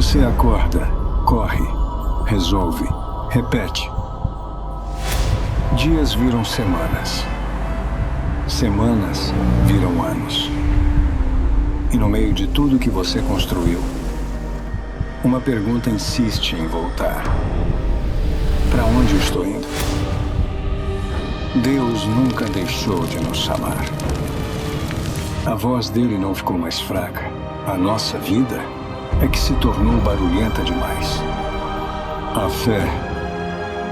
Você acorda, corre, resolve, repete. Dias viram semanas. Semanas viram anos. E no meio de tudo que você construiu, uma pergunta insiste em voltar. Para onde eu estou indo? Deus nunca deixou de nos chamar. A voz dele não ficou mais fraca. A nossa vida é que se tornou barulhenta demais. A fé,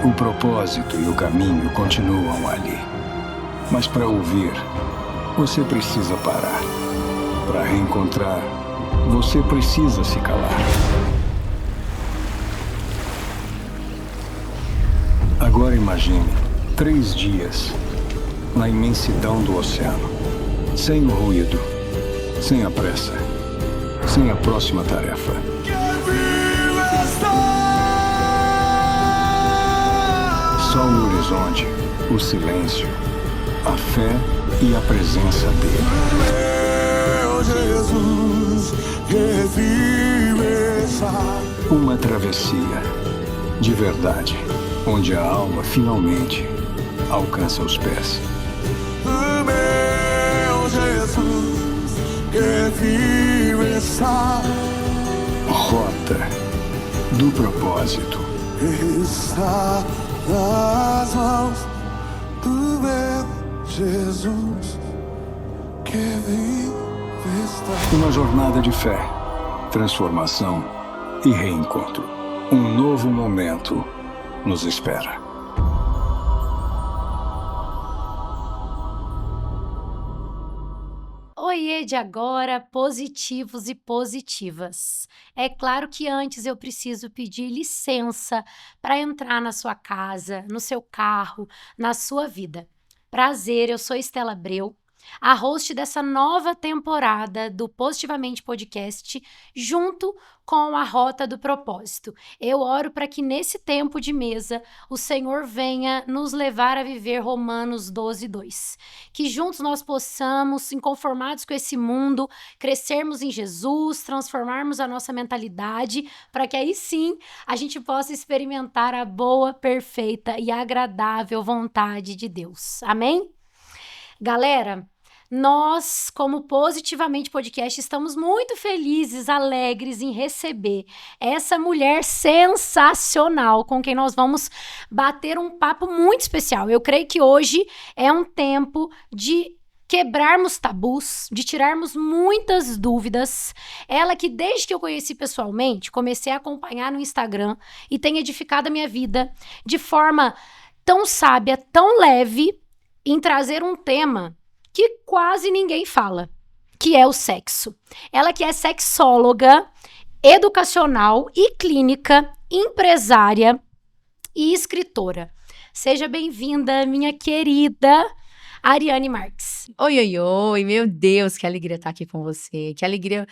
o propósito e o caminho continuam ali. Mas para ouvir, você precisa parar. Para reencontrar, você precisa se calar. Agora imagine 3 dias na imensidão do oceano, sem o ruído, sem a pressa, sem a próxima tarefa. Só o horizonte, o silêncio, a fé e a presença dele. Meu Jesus, revive essa. Uma travessia de verdade, onde a alma finalmente alcança os pés. Meu Jesus, revive essa. Rota do propósito. Está nas mãos do meu Jesus, que vive está. Uma jornada de fé, transformação e reencontro. Um novo momento nos espera. Oiê de agora, positivos e positivas. É claro que antes eu preciso pedir licença para entrar na sua casa, no seu carro, na sua vida. Prazer, eu sou Estela Abreu, a host dessa nova temporada do Positivamente Podcast, junto com a Rota do Propósito. Eu oro para que nesse tempo de mesa o Senhor venha nos levar a viver Romanos 12:2. Que juntos nós possamos, inconformados com esse mundo, crescermos em Jesus, transformarmos a nossa mentalidade, para que aí sim a gente possa experimentar a boa, perfeita e agradável vontade de Deus. Amém? Galera, nós, como Positivamente Podcast, estamos muito felizes, alegres em receber essa mulher sensacional com quem nós vamos bater um papo muito especial. Eu creio que hoje é um tempo de quebrarmos tabus, de tirarmos muitas dúvidas. Ela que desde que eu conheci pessoalmente, comecei a acompanhar no Instagram e tem edificado a minha vida de forma tão sábia, tão leve, em trazer um tema que quase ninguém fala, que é o sexo. Ela que é sexóloga, educacional e clínica, empresária e escritora. Seja bem-vinda, minha querida Ariane Marques. Oi, oi, oi, meu Deus, que alegria estar aqui com você, que alegria,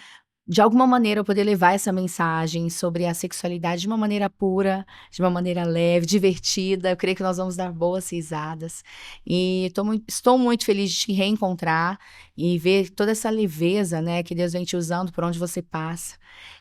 de alguma maneira, eu poder levar essa mensagem sobre a sexualidade de uma maneira pura, de uma maneira leve, divertida. Eu creio que nós vamos dar boas risadas. E estou muito feliz de te reencontrar e ver toda essa leveza, né, que Deus vem te usando por onde você passa.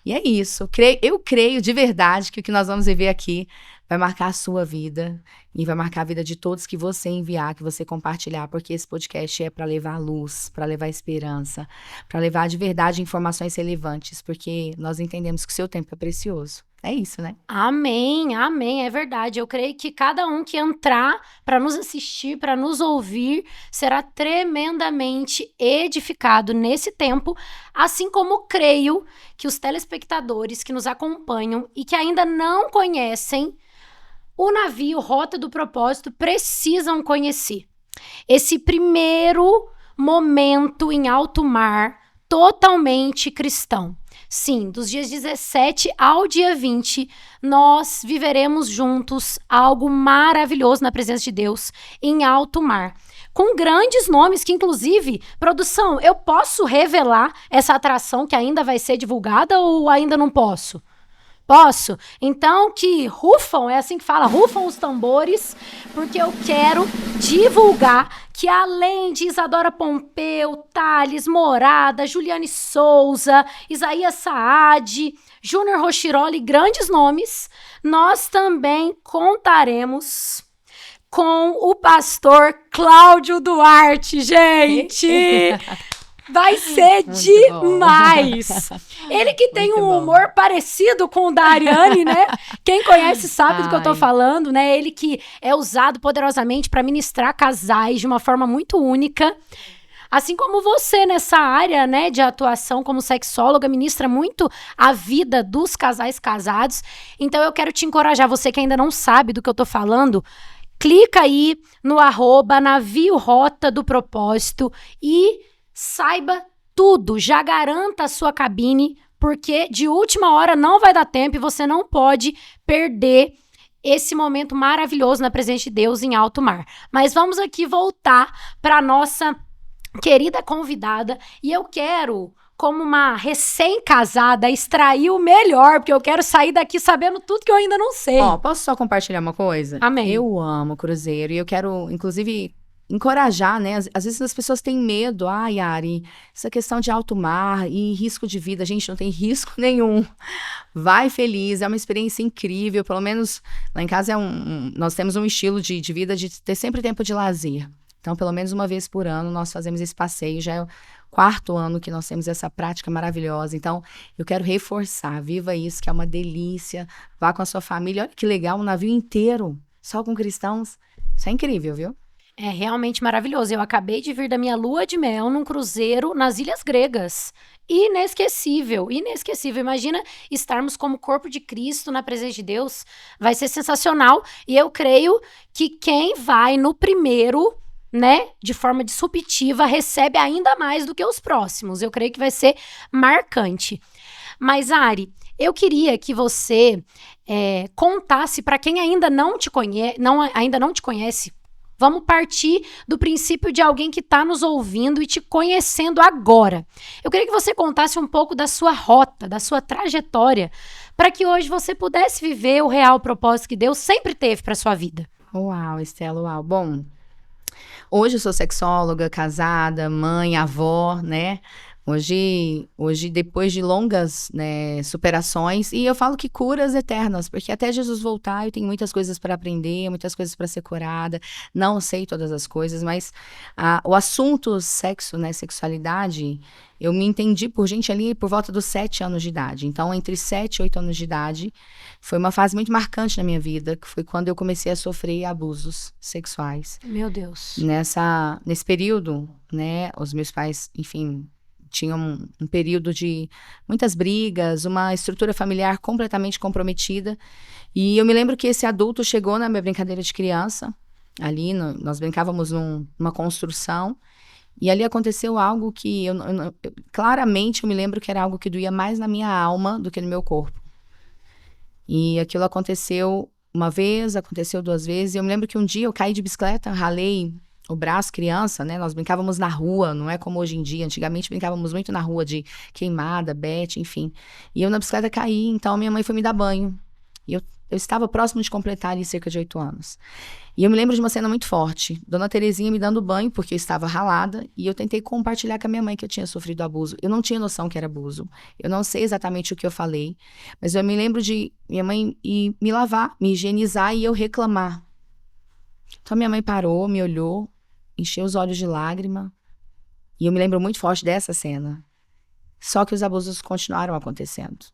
E é isso. Eu creio de verdade que o que nós vamos viver aqui vai marcar a sua vida e vai marcar a vida de todos que você enviar, que você compartilhar, porque esse podcast é para levar luz, para levar esperança, para levar de verdade informações relevantes, porque nós entendemos que o seu tempo é precioso. É isso, né? Amém, amém, é verdade. Eu creio que cada um que entrar para nos assistir, para nos ouvir, será tremendamente edificado nesse tempo, assim como creio que os telespectadores que nos acompanham e que ainda não conhecem o navio Rota do Propósito precisam conhecer. Esse primeiro momento em alto mar, totalmente cristão. Sim, dos dias 17 ao dia 20, nós viveremos juntos algo maravilhoso na presença de Deus em alto mar. Com grandes nomes que, inclusive, produção, eu posso revelar essa atração que ainda vai ser divulgada ou ainda não posso? Posso? Então que rufam, é assim que fala, rufam os tambores, porque eu quero divulgar que além de Isadora Pompeu, Thales Morada, Juliane Souza, Isaías Saad, Júnior Rochiroli, grandes nomes, nós também contaremos com o pastor Cláudio Duarte, gente! Vai ser Muito demais! Ele que tem Muito um bom. humor parecido com o da Ariane, né? Quem conhece sabe do que eu tô Ai. falando, né? Ele que é usado poderosamente para ministrar casais de uma forma muito única. Assim como você nessa área, né, de atuação como sexóloga, ministra muito a vida dos casais casados. Então eu quero te encorajar, você que ainda não sabe do que eu tô falando, clica aí no @navio Rota do Propósito e saiba tudo, já garanta a sua cabine, porque de última hora não vai dar tempo e você não pode perder esse momento maravilhoso na presença de Deus em alto mar. Mas vamos aqui voltar para nossa querida convidada e eu quero, como uma recém-casada, extrair o melhor, porque eu quero sair daqui sabendo tudo que eu ainda não sei. Ó, posso só compartilhar uma coisa? Amém. Eu amo cruzeiro e eu quero, inclusive, encorajar, né? Às vezes as pessoas têm medo. Ah, Yari, essa questão de alto mar e risco de vida. Gente, não tem risco nenhum. Vai feliz, é uma experiência incrível. Pelo menos lá em casa nós temos um estilo de vida de ter sempre tempo de lazer. Então, pelo menos uma vez por ano, nós fazemos esse passeio. Já é o 4º ano que nós temos essa prática maravilhosa. Então, eu quero reforçar. Viva isso, que é uma delícia. Vá com a sua família. Olha que legal, um navio inteiro, só com cristãos. Isso é incrível, viu? É realmente maravilhoso. Eu acabei de vir da minha lua de mel num cruzeiro nas Ilhas Gregas. Inesquecível, inesquecível. Imagina estarmos como corpo de Cristo na presença de Deus. Vai ser sensacional. E eu creio que quem vai no primeiro, né, de forma disruptiva, recebe ainda mais do que os próximos. Eu creio que vai ser marcante. Mas, Ari, eu queria que você contasse para quem ainda não te conhece. Vamos partir do princípio de alguém que está nos ouvindo e te conhecendo agora. Eu queria que você contasse um pouco da sua rota, da sua trajetória, para que hoje você pudesse viver o real propósito que Deus sempre teve para sua vida. Uau, Estela, uau. Bom, hoje eu sou sexóloga, casada, mãe, avó, né? Hoje, depois de longas, né, superações, e eu falo que curas eternas, porque até Jesus voltar eu tenho muitas coisas para aprender, muitas coisas para ser curada, não sei todas as coisas, mas o assunto sexo, né, sexualidade, eu me entendi por gente ali por volta dos 7 anos de idade. Então, entre 7 e 8 anos de idade, foi uma fase muito marcante na minha vida, que foi quando eu comecei a sofrer abusos sexuais. Meu Deus. Nesse período, né, os meus pais, enfim, tinham um período de muitas brigas, uma estrutura familiar completamente comprometida. E eu me lembro que esse adulto chegou na minha brincadeira de criança, ali nós brincávamos numa construção, e ali aconteceu algo que claramente eu me lembro que era algo que doía mais na minha alma do que no meu corpo. E aquilo aconteceu uma vez, aconteceu 2 vezes, e eu me lembro que um dia eu caí de bicicleta, ralei o braço, criança, né? Nós brincávamos na rua, não é como hoje em dia. Antigamente brincávamos muito na rua de queimada, bete, enfim. E eu na bicicleta caí, então minha mãe foi me dar banho. E eu estava próximo de completar ali cerca de 8 anos. E eu me lembro de uma cena muito forte. Dona Terezinha me dando banho, porque eu estava ralada, e eu tentei compartilhar com a minha mãe que eu tinha sofrido abuso. Eu não tinha noção que era abuso. Eu não sei exatamente o que eu falei, mas eu me lembro de minha mãe ir me lavar, me higienizar e eu reclamar. Então minha mãe parou, me olhou, encheu os olhos de lágrima, e eu me lembro muito forte dessa cena. Só que os abusos continuaram acontecendo.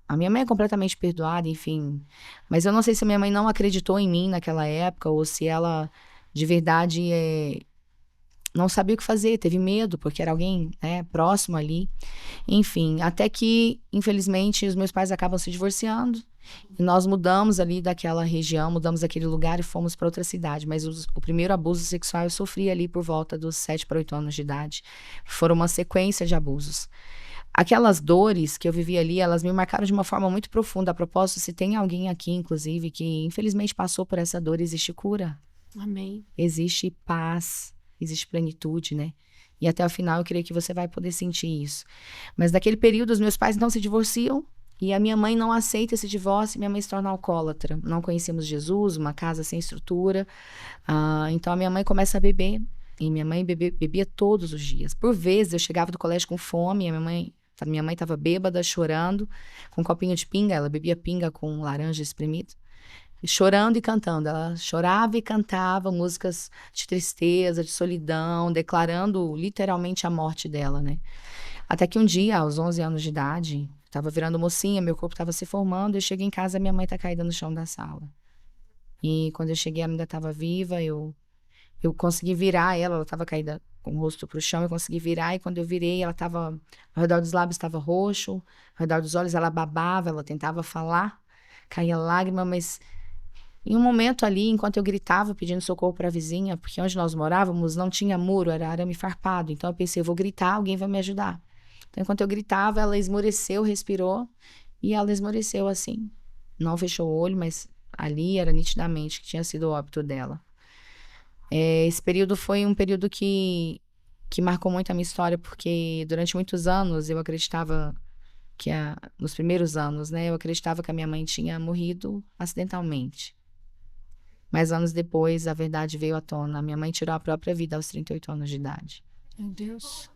A minha mãe é completamente perdoada, enfim, mas eu não sei se a minha mãe não acreditou em mim naquela época, ou se ela, de verdade, não sabia o que fazer, teve medo, porque era alguém, né, próximo ali. Enfim, até que, infelizmente, os meus pais acabam se divorciando, e nós mudamos ali daquela região, mudamos daquele lugar e fomos para outra cidade. Mas o primeiro abuso sexual eu sofri ali por volta dos 7 para 8 anos de idade. Foram uma sequência de abusos. Aquelas dores que eu vivi ali, elas me marcaram de uma forma muito profunda. A propósito, se tem alguém aqui, inclusive, que infelizmente passou por essa dor, existe cura. Amém. Existe paz, existe plenitude, né? E até o final eu creio que você vai poder sentir isso. Mas naquele período os meus pais não se divorciam, E a minha mãe não aceita esse divórcio e minha mãe se torna alcoólatra. Não conhecemos Jesus, uma casa sem estrutura. Então a minha mãe começa a beber. E minha mãe bebia todos os dias. Por vezes eu chegava do colégio com fome, e minha mãe estava bêbada, chorando, com um copinho de pinga. Ela bebia pinga com laranja espremido. Chorando e cantando. Ela chorava e cantava músicas de tristeza, de solidão, declarando literalmente a morte dela, né? Até que um dia, aos 11 anos de idade, estava virando mocinha, meu corpo estava se formando, eu cheguei em casa, minha mãe tá caída no chão da sala. E quando eu cheguei, ela ainda estava viva, eu consegui virar ela estava caída com o rosto pro chão, eu consegui virar, e quando eu virei, ela estava, ao redor dos lábios estava roxo, ao redor dos olhos ela babava, ela tentava falar, caía lágrima, mas em um momento ali, enquanto eu gritava pedindo socorro para a vizinha, porque onde nós morávamos não tinha muro, era arame farpado, então eu pensei, eu vou gritar, alguém vai me ajudar. Então, enquanto eu gritava, ela esmoreceu, respirou, e ela esmoreceu assim. Não fechou o olho, mas ali era nitidamente que tinha sido o óbito dela. Esse período foi um período que marcou muito a minha história, porque durante muitos anos eu acreditava nos primeiros anos, né, eu acreditava que a minha mãe tinha morrido acidentalmente. Mas anos depois, a verdade veio à tona. A minha mãe tirou a própria vida aos 38 anos de idade. Meu Deus.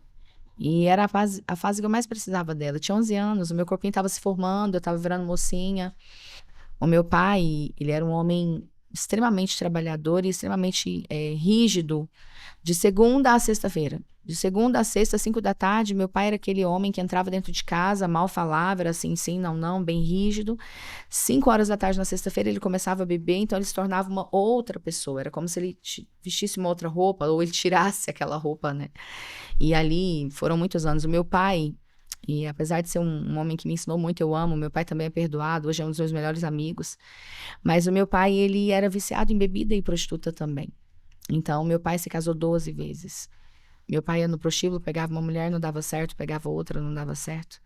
E era a fase que eu mais precisava dela. Eu tinha 11 anos, o meu corpinho estava se formando, eu estava virando mocinha. O meu pai, ele era um homem extremamente trabalhador e extremamente rígido, de segunda a sexta-feira. De segunda a sexta, 5 da tarde, meu pai era aquele homem que entrava dentro de casa, mal falava, era assim, sim, não, não, bem rígido. 5 horas da tarde na sexta-feira ele começava a beber, então ele se tornava uma outra pessoa. Era como se ele vestisse uma outra roupa, ou ele tirasse aquela roupa, né? E ali foram muitos anos. O meu pai, e apesar de ser um homem que me ensinou muito, eu amo, meu pai também é perdoado, hoje é um dos meus melhores amigos. Mas o meu pai, ele era viciado em bebida e prostituta também. Então, meu pai se casou 12 vezes. Meu pai ia no prostíbulo, pegava uma mulher, não dava certo, pegava outra, não dava certo.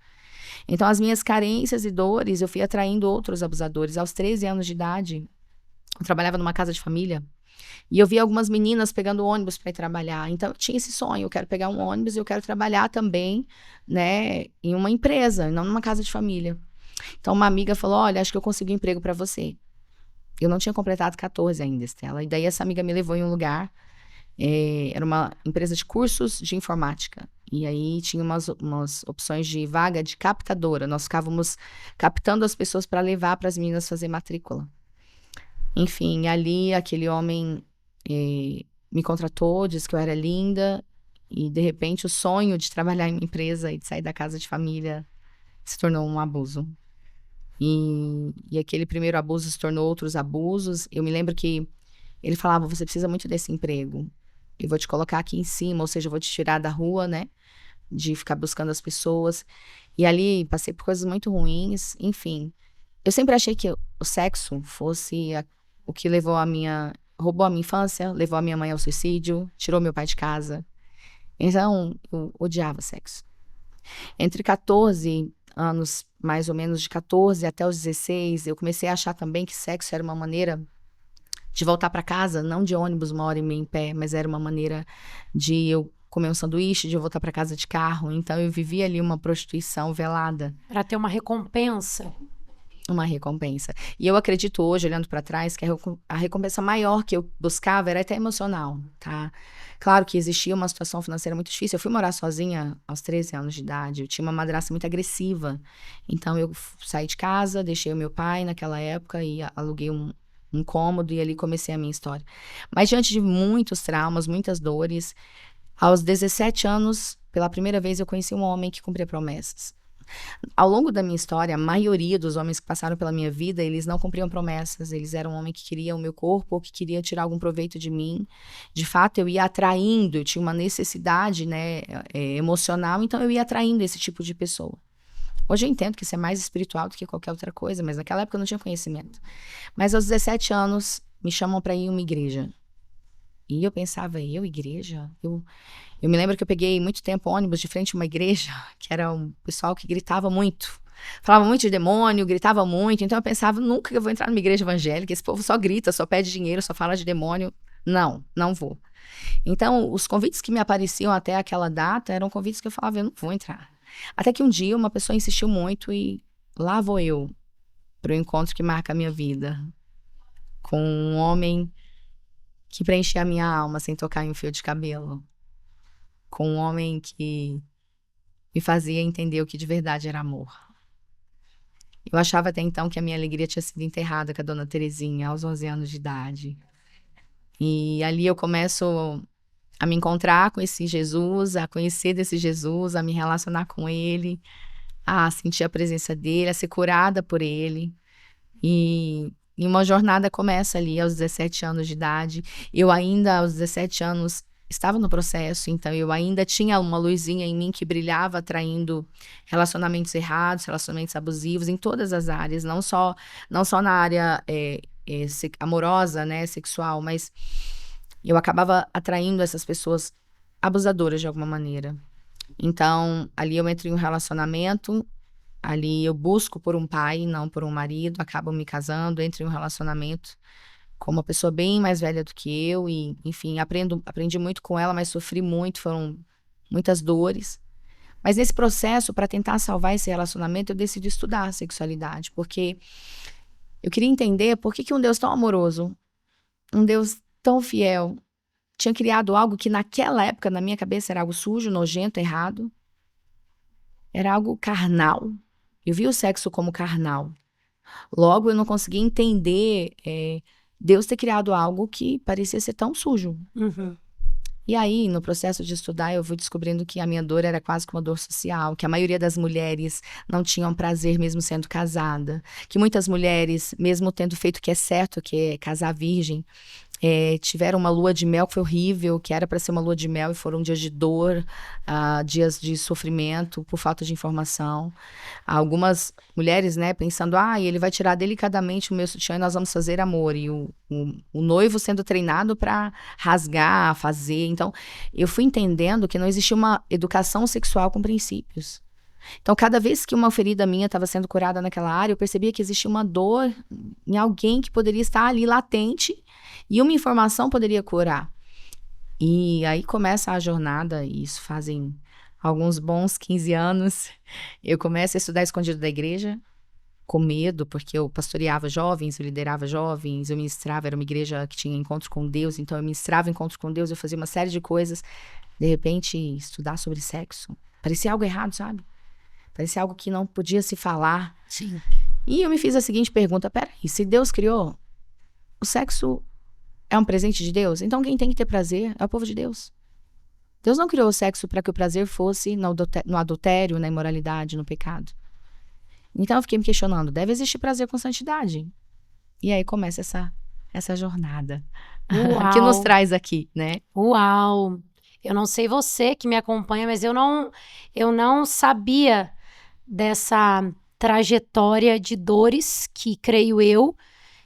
Então, as minhas carências e dores, eu fui atraindo outros abusadores. Aos 13 anos de idade, eu trabalhava numa casa de família, e eu via algumas meninas pegando ônibus para ir trabalhar. Então, eu tinha esse sonho, eu quero pegar um ônibus e eu quero trabalhar também, né, em uma empresa, não numa casa de família. Então, uma amiga falou, olha, acho que eu consigo um emprego para você. Eu não tinha completado 14 ainda, Estela. E daí essa amiga me levou em um lugar, era uma empresa de cursos de informática. E aí tinha umas opções de vaga de captadora. Nós ficávamos captando as pessoas para levar para as meninas fazer matrícula. Enfim, ali aquele homem me contratou, disse que eu era linda. E de repente o sonho de trabalhar em uma empresa e de sair da casa de família se tornou um abuso. E aquele primeiro abuso se tornou outros abusos. Eu me lembro que ele falava, você precisa muito desse emprego. Eu vou te colocar aqui em cima, ou seja, eu vou te tirar da rua, né? De ficar buscando as pessoas. E ali passei por coisas muito ruins, enfim. Eu sempre achei que o sexo fosse o que roubou a minha infância, levou a minha mãe ao suicídio, tirou meu pai de casa. Então, eu odiava sexo. Entre 14 anos, mais ou menos de 14 até os 16, eu comecei a achar também que sexo era uma maneira de voltar para casa, não de ônibus 1h30 em pé, mas era uma maneira de eu comer um sanduíche, de eu voltar para casa de carro. Então eu vivia ali uma prostituição velada. Para ter uma recompensa. Uma recompensa. E eu acredito hoje, olhando para trás, que a recompensa maior que eu buscava era até emocional, tá? Claro que existia uma situação financeira muito difícil. Eu fui morar sozinha aos 13 anos de idade. Eu tinha uma madrasta muito agressiva. Então eu saí de casa, deixei o meu pai naquela época e aluguei um cômodo e ali comecei a minha história. Mas diante de muitos traumas, muitas dores, aos 17 anos, pela primeira vez eu conheci um homem que cumpria promessas. Ao longo da minha história, a maioria dos homens que passaram pela minha vida, eles não cumpriam promessas, eles eram um homem que queria o meu corpo ou que queria tirar algum proveito de mim. De fato, eu ia atraindo, eu tinha uma necessidade, né, emocional, então eu ia atraindo esse tipo de pessoa. Hoje eu entendo que isso é mais espiritual do que qualquer outra coisa, mas naquela época eu não tinha conhecimento. Mas aos 17 anos, me chamam para ir em uma igreja. E eu pensava, igreja? Eu me lembro que eu peguei muito tempo ônibus de frente a uma igreja, que era um pessoal que gritava muito. Falava muito de demônio, gritava muito. Então eu pensava, nunca que eu vou entrar numa igreja evangélica. Esse povo só grita, só pede dinheiro, só fala de demônio. Não vou. Então, os convites que me apareciam até aquela data eram convites que eu falava, eu não vou entrar. Até que um dia uma pessoa insistiu muito e lá vou eu pro encontro que marca a minha vida, com um homem que preenchia a minha alma sem tocar em um fio de cabelo, com um homem que me fazia entender o que de verdade era amor. Eu achava até então que a minha alegria tinha sido enterrada com a dona Terezinha aos 11 anos de idade. E ali eu começo a me encontrar com esse Jesus, a conhecer desse Jesus, a me relacionar com ele, a sentir a presença dele, a ser curada por ele. E uma jornada começa ali aos 17 anos de idade. Eu ainda, aos 17 anos, estava no processo, então eu ainda tinha uma luzinha em mim que brilhava, atraindo relacionamentos errados, relacionamentos abusivos em todas as áreas, não só na área amorosa, né, sexual, mas eu acabava atraindo essas pessoas abusadoras de alguma maneira. Então, ali eu entro em um relacionamento, ali eu busco por um pai, não por um marido, acabo me casando, entro em um relacionamento com uma pessoa bem mais velha do que eu e, enfim, aprendi muito com ela, mas sofri muito, foram muitas dores. Mas nesse processo, para tentar salvar esse relacionamento, eu decidi estudar a sexualidade, porque eu queria entender por que um Deus tão amoroso, um Deus tão fiel, tinha criado algo que naquela época, na minha cabeça, era algo sujo, nojento, errado. Era algo carnal. Eu vi o sexo como carnal. Logo, eu não conseguia entender Deus ter criado algo que parecia ser tão sujo. Uhum. E aí, no processo de estudar, eu fui descobrindo que a minha dor era quase que uma dor social, que a maioria das mulheres não tinham prazer mesmo sendo casada, que muitas mulheres, mesmo tendo feito o que é certo, que é casar virgem, tiveram uma lua de mel que foi horrível, que era para ser uma lua de mel e foram dias de dor, dias de sofrimento por falta de informação. Algumas mulheres, né, pensando, ele vai tirar delicadamente o meu sutiã e nós vamos fazer amor. E o noivo sendo treinado para rasgar, fazer. Então, eu fui entendendo que não existia uma educação sexual com princípios. Então, cada vez que uma ferida minha estava sendo curada naquela área, eu percebia que existia uma dor em alguém que poderia estar ali latente e uma informação poderia curar. E aí começa a jornada, e isso fazem alguns bons 15 anos. Eu começo a estudar escondido da igreja, com medo, porque eu pastoreava jovens, eu liderava jovens, eu ministrava, era uma igreja que tinha encontro com Deus, então eu ministrava encontros com Deus, eu fazia uma série de coisas. De repente, estudar sobre sexo, parecia algo errado, sabe? Parecia algo que não podia se falar. Sim. E eu me fiz a seguinte pergunta, peraí, se Deus criou, o sexo é um presente de Deus? Então quem tem que ter prazer é o povo de Deus. Deus não criou o sexo para que o prazer fosse no adultério, na imoralidade, no pecado. Então eu fiquei me questionando, deve existir prazer com santidade? E aí começa essa jornada que nos traz aqui, né? Uau! Eu não sei você que me acompanha, mas eu não sabia dessa trajetória de dores que, creio eu,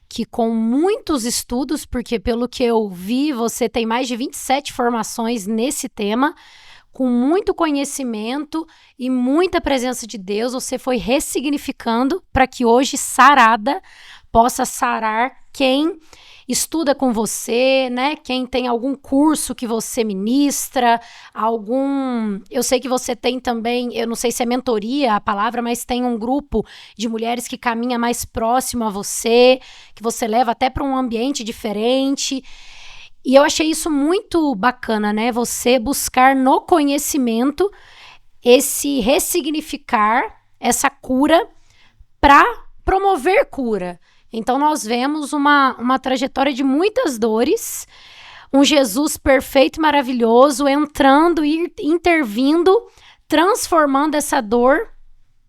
que com muitos estudos, porque pelo que eu vi, você tem mais de 27 formações nesse tema, com muito conhecimento e muita presença de Deus, você foi ressignificando para que hoje, sarada, possa sarar quem estuda com você, né? Quem tem algum curso que você ministra, eu sei que você tem também, eu não sei se é mentoria a palavra, mas tem um grupo de mulheres que caminha mais próximo a você, que você leva até para um ambiente diferente. E eu achei isso muito bacana, né? Você buscar no conhecimento esse ressignificar, essa cura para promover cura. Então, nós vemos uma trajetória de muitas dores, um Jesus perfeito e maravilhoso entrando e intervindo, transformando essa dor,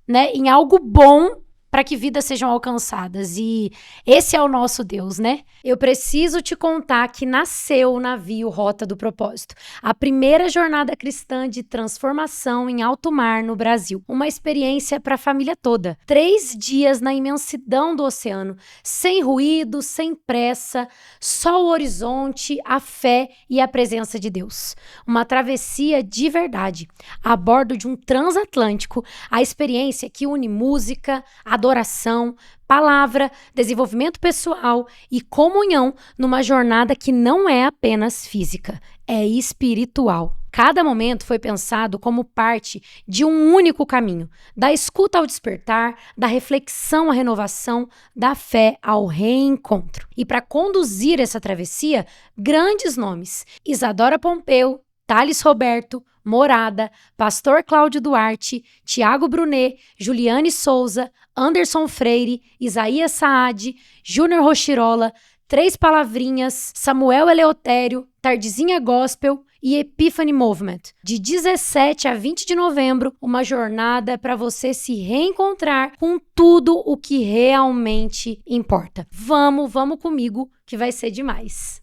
né, em algo bom para que vidas sejam alcançadas. E esse é o nosso Deus, né? Eu preciso te contar que nasceu o navio Rota do Propósito, a primeira jornada cristã de transformação em alto mar no Brasil. Uma experiência para a família toda. 3 dias na imensidão do oceano, sem ruído, sem pressa, só o horizonte, a fé e a presença de Deus. Uma travessia de verdade, a bordo de um transatlântico, a experiência que une música, adoração, palavra, desenvolvimento pessoal e comunhão numa jornada que não é apenas física, é espiritual. Cada momento foi pensado como parte de um único caminho, da escuta ao despertar, da reflexão à renovação, da fé ao reencontro. E para conduzir essa travessia, grandes nomes: Isadora Pompeu, Thales Roberto, Morada, Pastor Cláudio Duarte, Tiago Brunet, Juliane Souza, Anderson Freire, Isaías Saad, Júnior Rochirola, Três Palavrinhas, Samuel Eleutério, Tardezinha Gospel e Epiphany Movement. De 17 a 20 de novembro, uma jornada para você se reencontrar com tudo o que realmente importa. Vamos comigo que vai ser demais.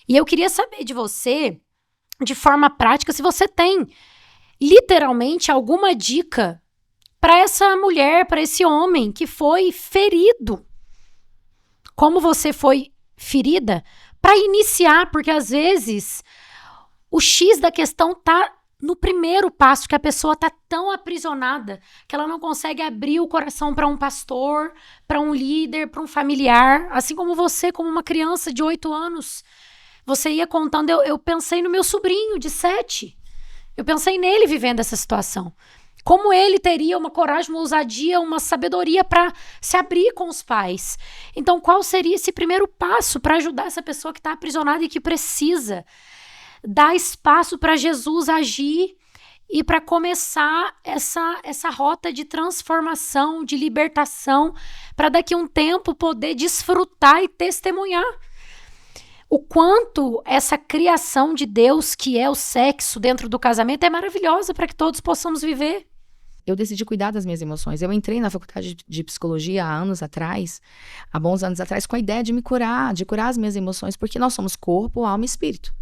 E eu queria saber de você, de forma prática, se você tem literalmente alguma dica para essa mulher, para esse homem que foi ferido. Como você foi ferida, para iniciar, porque às vezes o X da questão tá no primeiro passo, que a pessoa tá tão aprisionada que ela não consegue abrir o coração para um pastor, para um líder, para um familiar, assim como você, como uma criança de 8 anos. Você ia contando, eu pensei no meu sobrinho de 7. Eu pensei nele vivendo essa situação. Como ele teria uma coragem, uma ousadia, uma sabedoria para se abrir com os pais. Então, qual seria esse primeiro passo para ajudar essa pessoa que está aprisionada e que precisa dar espaço para Jesus agir e para começar essa rota de transformação, de libertação, para daqui a um tempo poder desfrutar e testemunhar o quanto essa criação de Deus, que é o sexo dentro do casamento, é maravilhosa para que todos possamos viver. Eu decidi cuidar das minhas emoções. Eu entrei na faculdade de psicologia há bons anos atrás, com a ideia de me curar, de curar as minhas emoções, porque nós somos corpo, alma e espírito.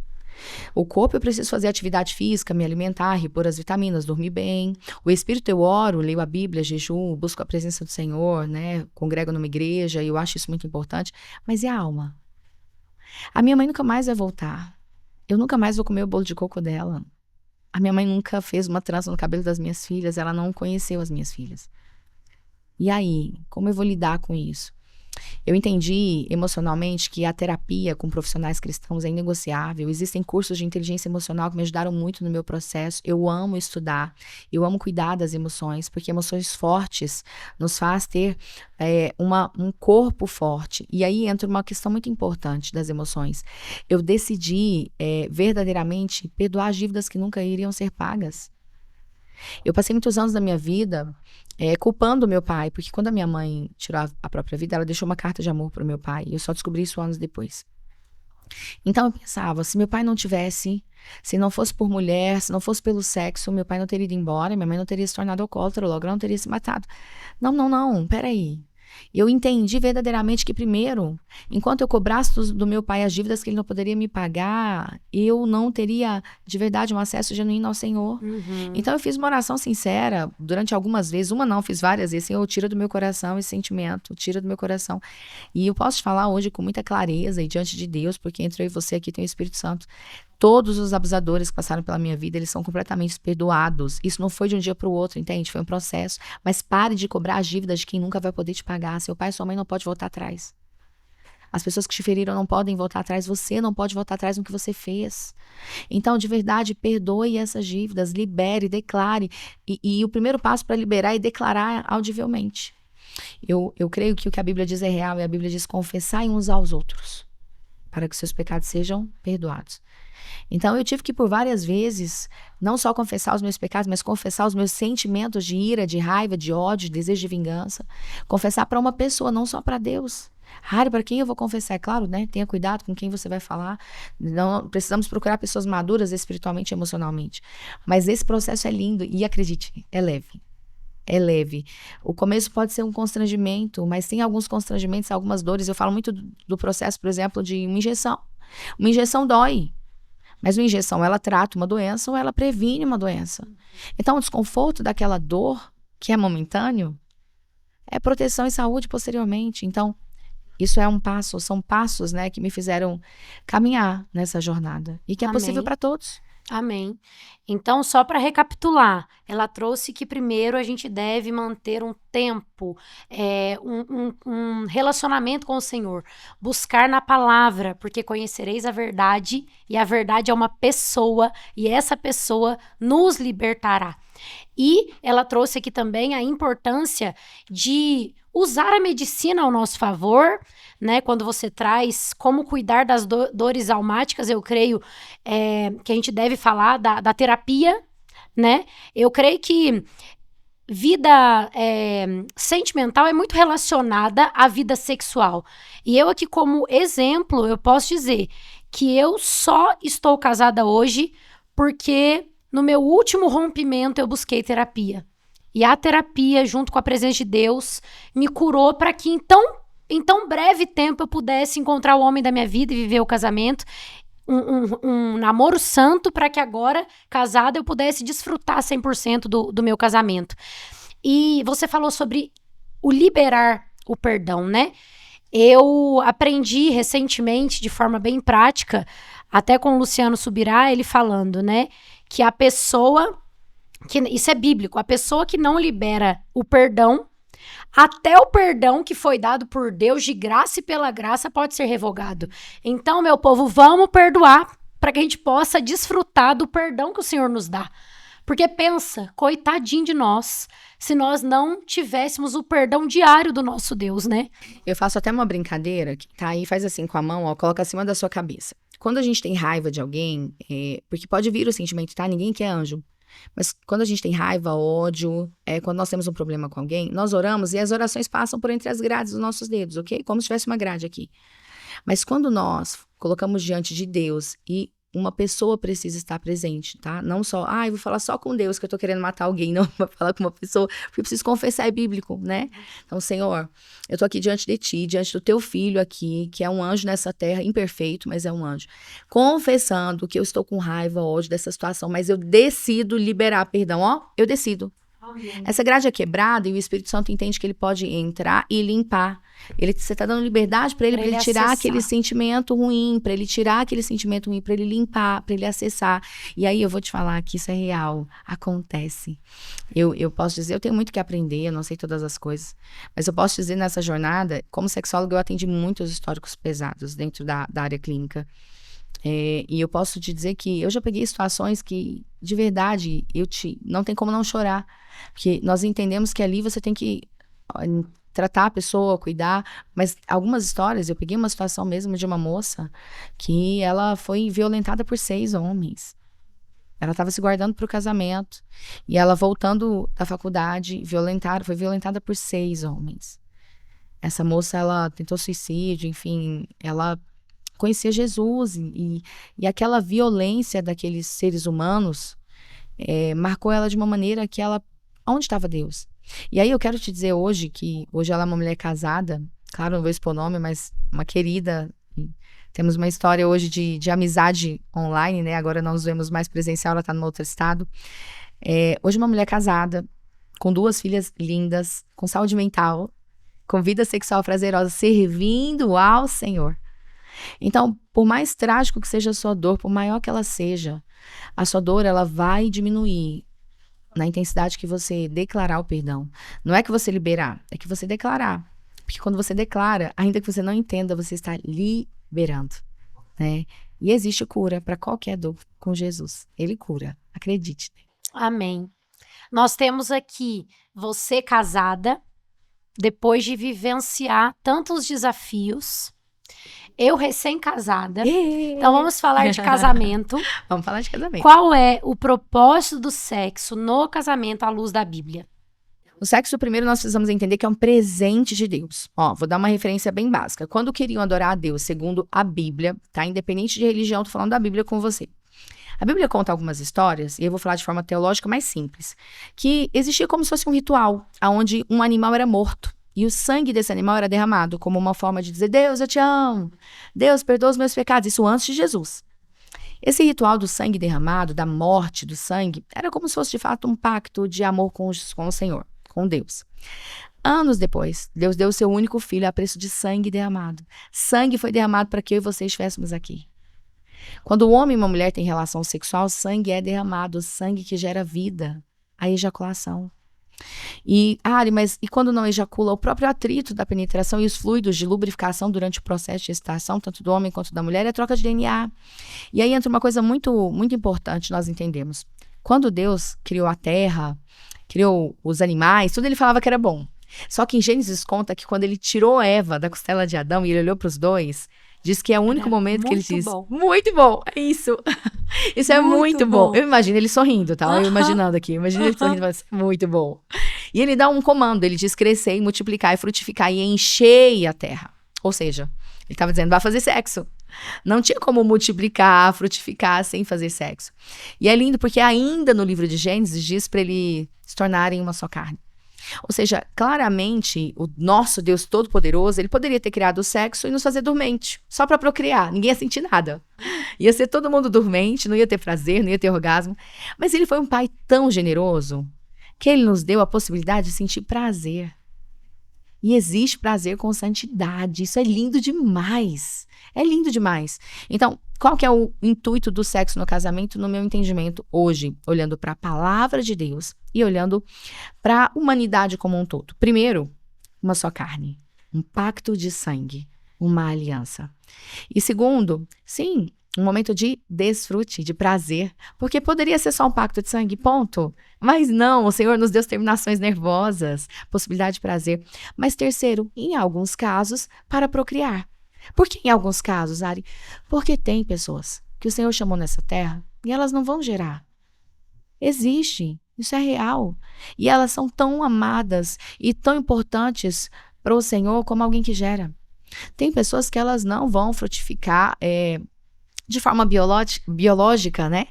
O corpo, eu preciso fazer atividade física, me alimentar, repor as vitaminas, dormir bem. O espírito, eu oro, leio a Bíblia, jejum, busco a presença do Senhor, né? Congrego numa igreja, e eu acho isso muito importante. Mas e a alma? A minha mãe nunca mais vai voltar. Eu nunca mais vou comer o bolo de coco dela. A minha mãe nunca fez uma trança no cabelo das minhas filhas, ela não conheceu as minhas filhas. E aí, como eu vou lidar com isso? Eu entendi emocionalmente que a terapia com profissionais cristãos é inegociável. Existem cursos de inteligência emocional que me ajudaram muito no meu processo. Eu amo estudar, eu amo cuidar das emoções, porque emoções fortes nos faz ter um corpo forte. E aí entra uma questão muito importante das emoções. Eu decidi verdadeiramente perdoar as dívidas que nunca iriam ser pagas. Eu passei muitos anos da minha vida culpando meu pai, porque quando a minha mãe tirou a própria vida, ela deixou uma carta de amor para o meu pai, e eu só descobri isso anos depois. Então eu pensava, se meu pai não tivesse, se não fosse por mulher, se não fosse pelo sexo, meu pai não teria ido embora, minha mãe não teria se tornado alcoólatra, logo ela não teria se matado. Não, peraí. Eu entendi verdadeiramente que primeiro, enquanto eu cobrasse do meu pai as dívidas que ele não poderia me pagar, eu não teria de verdade um acesso genuíno ao Senhor. Uhum. Então eu fiz uma oração sincera durante algumas vezes, fiz várias vezes, Senhor, tira do meu coração esse sentimento, tira do meu coração. E eu posso te falar hoje com muita clareza e diante de Deus, porque entre eu e você aqui tem o Espírito Santo. Todos os abusadores que passaram pela minha vida, eles são completamente perdoados. Isso não foi de um dia para o outro, entende? Foi um processo. Mas pare de cobrar as dívidas de quem nunca vai poder te pagar. Seu pai e sua mãe não podem voltar atrás. As pessoas que te feriram não podem voltar atrás. Você não pode voltar atrás no que você fez. Então, de verdade, perdoe essas dívidas, libere, declare. E o primeiro passo para liberar é declarar audivelmente. Eu creio que o que a Bíblia diz é real. E a Bíblia diz: confessai uns aos outros, para que seus pecados sejam perdoados. Então eu tive que por várias vezes não só confessar os meus pecados, mas confessar os meus sentimentos de ira, de raiva, de ódio, de desejo de vingança. Confessar para uma pessoa, não só para Deus. Para quem eu vou confessar? É claro, né? Tenha cuidado com quem você vai falar. Não, precisamos procurar pessoas maduras espiritualmente e emocionalmente. Mas esse processo é lindo e acredite, é leve. É leve. O começo pode ser um constrangimento, mas tem alguns constrangimentos, algumas dores. Eu falo muito do processo, por exemplo, de uma injeção. Uma injeção dói. Mas uma injeção, ela trata uma doença ou ela previne uma doença. Então, o desconforto daquela dor, que é momentâneo, é proteção e saúde posteriormente. Então, isso é um passo, são passos, né, que me fizeram caminhar nessa jornada. E que é possível para todos. Amém. Então, só para recapitular, ela trouxe que primeiro a gente deve manter um tempo, um relacionamento com o Senhor, buscar na palavra, porque conhecereis a verdade, e a verdade é uma pessoa, e essa pessoa nos libertará. E ela trouxe aqui também a importância de usar a medicina ao nosso favor, né? Quando você traz como cuidar das dores almáticas, eu creio que a gente deve falar da terapia, né? Eu creio que vida sentimental é muito relacionada à vida sexual. E eu aqui, como exemplo, eu posso dizer que eu só estou casada hoje porque no meu último rompimento eu busquei terapia. E a terapia, junto com a presença de Deus, me curou para que em tão breve tempo eu pudesse encontrar o homem da minha vida e viver o casamento. Um namoro santo para que agora, casada, eu pudesse desfrutar 100% do meu casamento. E você falou sobre o liberar o perdão, né? Eu aprendi recentemente, de forma bem prática, até com o Luciano Subirá, ele falando, né? Que a pessoa, isso é bíblico, a pessoa que não libera o perdão, até o perdão que foi dado por Deus de graça e pela graça pode ser revogado. Então, meu povo, vamos perdoar para que a gente possa desfrutar do perdão que o Senhor nos dá. Porque pensa, coitadinho de nós, se nós não tivéssemos o perdão diário do nosso Deus, né? Eu faço até uma brincadeira, que tá aí, faz assim com a mão, ó, coloca acima da sua cabeça. Quando a gente tem raiva de alguém, porque pode vir o sentimento, tá? Ninguém quer anjo. Mas quando a gente tem raiva, ódio, quando nós temos um problema com alguém, nós oramos e as orações passam por entre as grades dos nossos dedos, ok? Como se tivesse uma grade aqui. Mas quando nós colocamos diante de Deus e uma pessoa precisa estar presente, tá? Não só, eu vou falar só com Deus que eu tô querendo matar alguém, não, vou falar com uma pessoa, porque eu preciso confessar, é bíblico, né? Então, Senhor, eu tô aqui diante de Ti, diante do Teu Filho aqui, que é um anjo nessa terra, imperfeito, mas é um anjo, confessando que eu estou com raiva, ódio dessa situação, mas eu decido liberar perdão, eu decido. Essa grade é quebrada e o Espírito Santo entende que ele pode entrar e limpar. Você está dando liberdade para ele tirar acessar aquele sentimento ruim, para ele tirar aquele sentimento ruim, para ele limpar, para ele acessar. E aí eu vou te falar que isso é real, acontece. Eu posso dizer, eu tenho muito que aprender, eu não sei todas as coisas, mas eu posso dizer nessa jornada, como sexóloga, eu atendi muitos históricos pesados dentro da área clínica. E eu posso te dizer que eu já peguei situações que, de verdade, não tem como não chorar. Porque nós entendemos que ali você tem que tratar a pessoa, cuidar. Mas algumas histórias, eu peguei uma situação mesmo de uma moça que ela foi violentada por 6 homens. Ela estava se guardando para o casamento. E ela, voltando da faculdade, foi violentada por 6 homens. Essa moça, ela tentou suicídio, enfim, ela conhecia Jesus e aquela violência daqueles seres humanos marcou ela de uma maneira que ela... Onde estava Deus? E aí eu quero te dizer hoje que... Hoje ela é uma mulher casada, claro, não vou expor o nome, mas uma querida. Temos uma história hoje de amizade online, né? Agora nós nos vemos mais presencial, ela está num outro estado. Hoje uma mulher casada, com 2 filhas lindas, com saúde mental, com vida sexual prazerosa, servindo ao Senhor. Então, por mais trágico que seja a sua dor, por maior que ela seja, a sua dor, ela vai diminuir na intensidade que você declarar o perdão. Não é que você liberar, é que você declarar. Porque quando você declara, ainda que você não entenda, você está liberando, né? E existe cura para qualquer dor com Jesus. Ele cura, acredite. Amém. Nós temos aqui você casada, depois de vivenciar tantos desafios... Eu recém-casada. Então vamos falar de casamento. Vamos falar de casamento. Qual é o propósito do sexo no casamento à luz da Bíblia? O sexo, primeiro, nós precisamos entender que é um presente de Deus. Vou dar uma referência bem básica. Quando queriam adorar a Deus segundo a Bíblia, tá? Independente de religião, tô falando da Bíblia com você. A Bíblia conta algumas histórias, e eu vou falar de forma teológica mais simples, que existia como se fosse um ritual, onde um animal era morto. E o sangue desse animal era derramado como uma forma de dizer, Deus, eu te amo. Deus, perdoa os meus pecados. Isso antes de Jesus. Esse ritual do sangue derramado, da morte do sangue, era como se fosse de fato um pacto de amor com o Senhor, com Deus. Anos depois, Deus deu o seu único filho a preço de sangue derramado. Sangue foi derramado para que eu e você estivéssemos aqui. Quando o homem e uma mulher têm relação sexual, sangue é derramado, sangue que gera vida, a ejaculação. E, Ari, mas e quando não ejacula? O próprio atrito da penetração e os fluidos de lubrificação durante o processo de gestação, tanto do homem quanto da mulher, é troca de DNA. E aí entra uma coisa muito, muito importante nós entendemos. Quando Deus criou a terra, criou os animais, tudo ele falava que era bom. Só que em Gênesis conta que quando ele tirou Eva da costela de Adão e ele olhou para os dois, diz que é o único momento que ele diz, muito bom, é isso. Isso é muito bom. Eu imagino ele sorrindo, tá? Eu imaginando aqui, imagino ele sorrindo, mas muito bom. E ele dá um comando, ele diz crescer e multiplicar e frutificar e encher a terra. Ou seja, ele estava dizendo, vai fazer sexo. Não tinha como multiplicar, frutificar sem fazer sexo. E é lindo porque ainda no livro de Gênesis diz para eles se tornarem uma só carne. Ou seja, claramente, o nosso Deus Todo-Poderoso, ele poderia ter criado o sexo e nos fazer dormente, só para procriar, ninguém ia sentir nada. Ia ser todo mundo dormente, não ia ter prazer, não ia ter orgasmo. Mas ele foi um pai tão generoso que ele nos deu a possibilidade de sentir prazer. E existe prazer com santidade, isso é lindo demais. É lindo demais. Então, qual que é o intuito do sexo no casamento, no meu entendimento, hoje, olhando para a palavra de Deus e olhando para a humanidade como um todo? Primeiro, uma só carne, um pacto de sangue, uma aliança. E segundo, sim, um momento de desfrute, de prazer, porque poderia ser só um pacto de sangue, ponto. Mas não, o Senhor nos deu terminações nervosas, possibilidade de prazer. Mas terceiro, em alguns casos, para procriar. Por que em alguns casos, Ari? Porque tem pessoas que o Senhor chamou nessa terra e elas não vão gerar. Existe, isso é real. E elas são tão amadas e tão importantes para o Senhor como alguém que gera. Tem pessoas que elas não vão frutificar de forma biológica, né?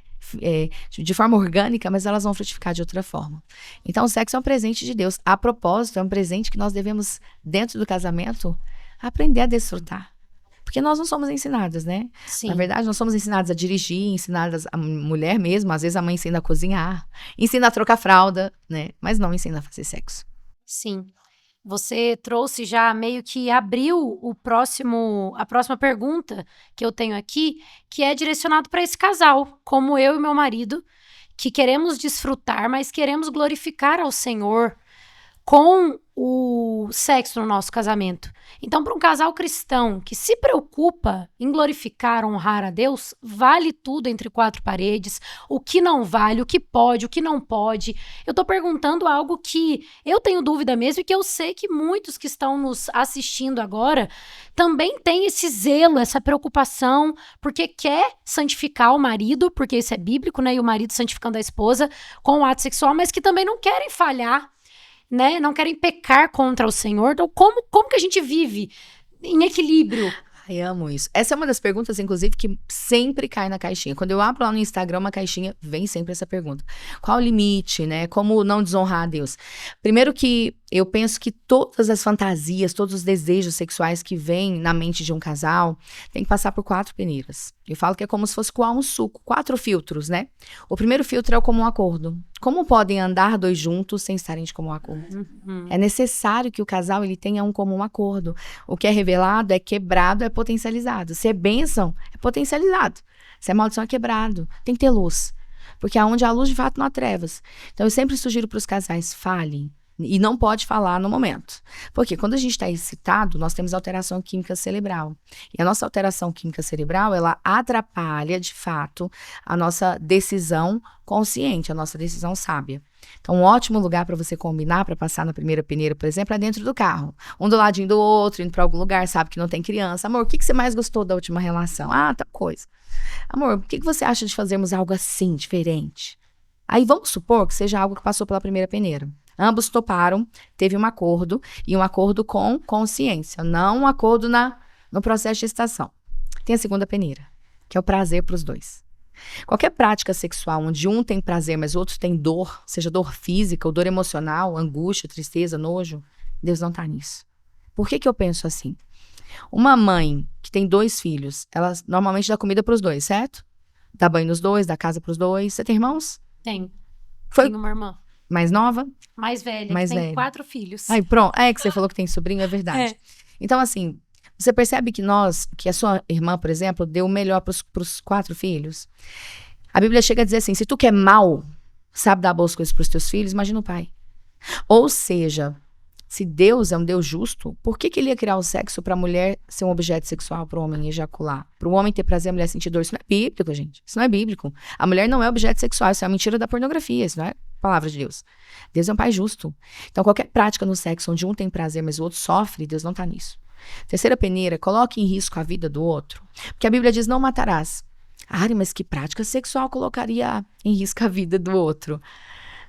De forma orgânica, mas elas vão frutificar de outra forma. Então, o sexo é um presente de Deus. A propósito, é um presente que nós devemos, dentro do casamento, aprender a desfrutar. Porque nós não somos ensinadas, né? Sim. Na verdade, nós somos ensinadas a dirigir, ensinadas a mulher mesmo, às vezes a mãe ensina a cozinhar, ensina a trocar fralda, né? Mas não ensina a fazer sexo. Sim. Você trouxe já meio que abriu a próxima pergunta que eu tenho aqui, que é direcionado para esse casal, como eu e meu marido, que queremos desfrutar, mas queremos glorificar ao Senhor com o sexo no nosso casamento. Então, para um casal cristão que se preocupa em glorificar, honrar a Deus, vale tudo entre quatro paredes, o que não vale, o que pode, o que não pode. Eu tô perguntando algo que eu tenho dúvida mesmo e que eu sei que muitos que estão nos assistindo agora também têm esse zelo, essa preocupação, porque quer santificar o marido, porque isso é bíblico, né? E o marido santificando a esposa com o ato sexual, mas que também não querem falhar, né? Não querem pecar contra o Senhor. Então, como que a gente vive em equilíbrio? Ai, amo isso. Essa é uma das perguntas, inclusive, que sempre cai na caixinha. Quando eu abro lá no Instagram uma caixinha, vem sempre essa pergunta. Qual o limite, né? Como não desonrar a Deus? Primeiro que eu penso que todas as fantasias, todos os desejos sexuais que vêm na mente de um casal tem que passar por 4 peneiras. Eu falo que é como se fosse coar um suco, 4 filtros, né? O primeiro filtro é o comum acordo. Como podem andar 2 juntos sem estarem de comum acordo? É necessário que o casal ele tenha um comum acordo. O que é revelado é quebrado, é potencializado. Se é bênção, é potencializado. Se é maldição, é quebrado. Tem que ter luz. Porque aonde há luz, de fato, não há trevas. Então, eu sempre sugiro para os casais, falem. E não pode falar no momento. Porque quando a gente está excitado, nós temos alteração química cerebral. E a nossa alteração química cerebral, ela atrapalha, de fato, a nossa decisão consciente, a nossa decisão sábia. Então, um ótimo lugar para você combinar, para passar na primeira peneira, por exemplo, é dentro do carro. Um do ladinho do outro, indo para algum lugar, sabe que não tem criança. Amor, o que você mais gostou da última relação? Ah, tal coisa. Amor, o que você acha de fazermos algo assim, diferente? Aí, vamos supor que seja algo que passou pela primeira peneira. Ambos toparam, teve um acordo, e um acordo com consciência, não um acordo no processo de gestação. Tem a segunda peneira, que é o prazer para os dois. Qualquer prática sexual onde um tem prazer, mas o outro tem dor, seja dor física ou dor emocional, angústia, tristeza, nojo, Deus não está nisso. Por que eu penso assim? Uma mãe que tem 2 filhos, ela normalmente dá comida para os dois, certo? Dá banho nos dois, dá casa para os dois. Você tem irmãos? Tenho. Foi Tenho uma irmã. mais nova? Mais velha, Mais que tem velha. 4 filhos. Aí, pronto. É que você falou que tem sobrinho, é verdade. É. Então, assim, Você percebe que a sua irmã, por exemplo, deu o melhor pros 4 filhos? A Bíblia chega a dizer assim, se tu que é mal, sabe dar boas coisas pros teus filhos, imagina o pai. Ou seja, se Deus é um Deus justo, por que ele ia criar o sexo pra mulher ser um objeto sexual, pro homem ejacular? Pro homem ter prazer, a mulher sentir dor? Isso não é bíblico, gente. Isso não é bíblico. A mulher não é objeto sexual, isso é uma mentira da pornografia, isso não é palavra de Deus. Deus é um pai justo. Então, qualquer prática no sexo onde um tem prazer, mas o outro sofre, Deus não tá nisso. Terceira peneira, coloque em risco a vida do outro. Porque a Bíblia diz, não matarás. Ari, mas que prática sexual colocaria em risco a vida do outro?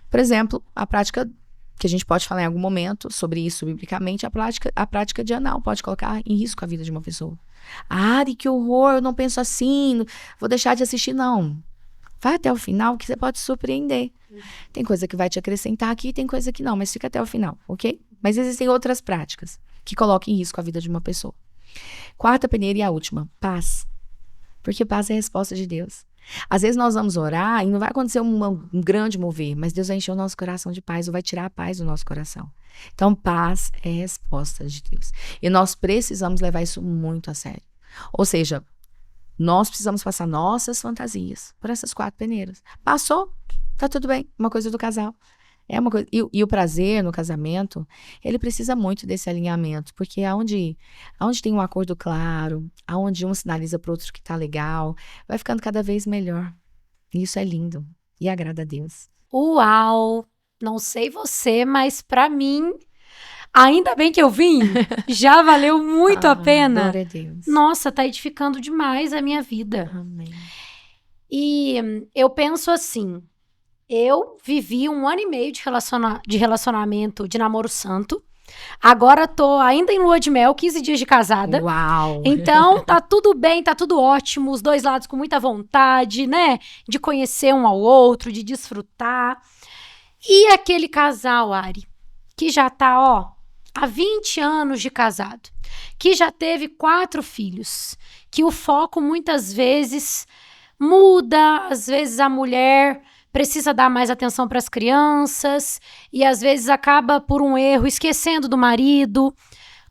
Por exemplo, a prática que a gente pode falar em algum momento sobre isso biblicamente, a prática de anal pode colocar em risco a vida de uma pessoa. Ari, que horror, eu não penso assim, vou deixar de assistir, não. Vai até o final que você pode se surpreender. Tem coisa que vai te acrescentar aqui, tem coisa que não, mas fica até o final, ok? Mas existem outras práticas que colocam em risco a vida de uma pessoa. Quarta peneira e a última, paz. Porque paz é a resposta de Deus. Às vezes nós vamos orar e não vai acontecer um grande mover, mas Deus vai encher o nosso coração de paz ou vai tirar a paz do nosso coração. Então, paz é a resposta de Deus. E nós precisamos levar isso muito a sério. Ou seja, nós precisamos passar nossas fantasias por essas 4 peneiras. Passou, tá tudo bem, uma coisa do casal. É uma coisa, e o prazer no casamento, ele precisa muito desse alinhamento, porque aonde tem um acordo claro, aonde um sinaliza pro outro que tá legal, vai ficando cada vez melhor. E isso é lindo e agrada a Deus. Uau! Não sei você, mas pra mim, ainda bem que eu vim, já valeu muito a pena. Glória a Deus. Nossa, tá edificando demais a minha vida. Amém. E eu penso assim, eu vivi 1 ano e meio de relacionamento, de namoro santo. Agora tô ainda em lua de mel, 15 dias de casada. Uau! Então, tá tudo bem, tá tudo ótimo. Os 2 lados com muita vontade, né? De conhecer um ao outro, de desfrutar. E aquele casal, Ari, que já tá, ó, há 20 anos de casado. Que já teve 4 filhos. Que o foco muitas vezes muda. Às vezes a mulher precisa dar mais atenção para as crianças e às vezes acaba por um erro esquecendo do marido.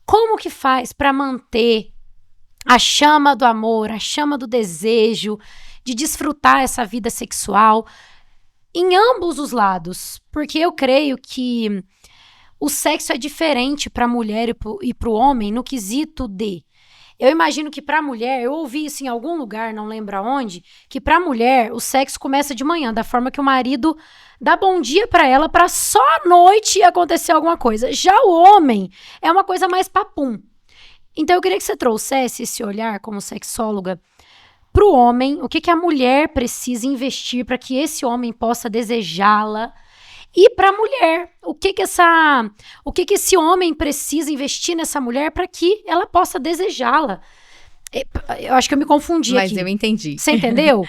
Como que faz para manter a chama do amor, a chama do desejo, de desfrutar essa vida sexual em ambos os? Porque eu creio que o sexo é diferente para a mulher e para o homem no quesito de... Eu imagino que pra mulher, eu ouvi isso em algum lugar, não lembro aonde, que pra mulher o sexo começa de manhã, da forma que o marido dá bom dia pra ela, pra só à noite acontecer alguma coisa. Já o homem é uma coisa mais papum. Então eu queria que você trouxesse esse olhar como sexóloga pro homem, o que a mulher precisa investir pra que esse homem possa desejá-la. E para a mulher, o que esse homem precisa investir nessa mulher para que ela possa desejá-la? Eu acho que eu me confundi Mas aqui. eu entendi. Você entendeu?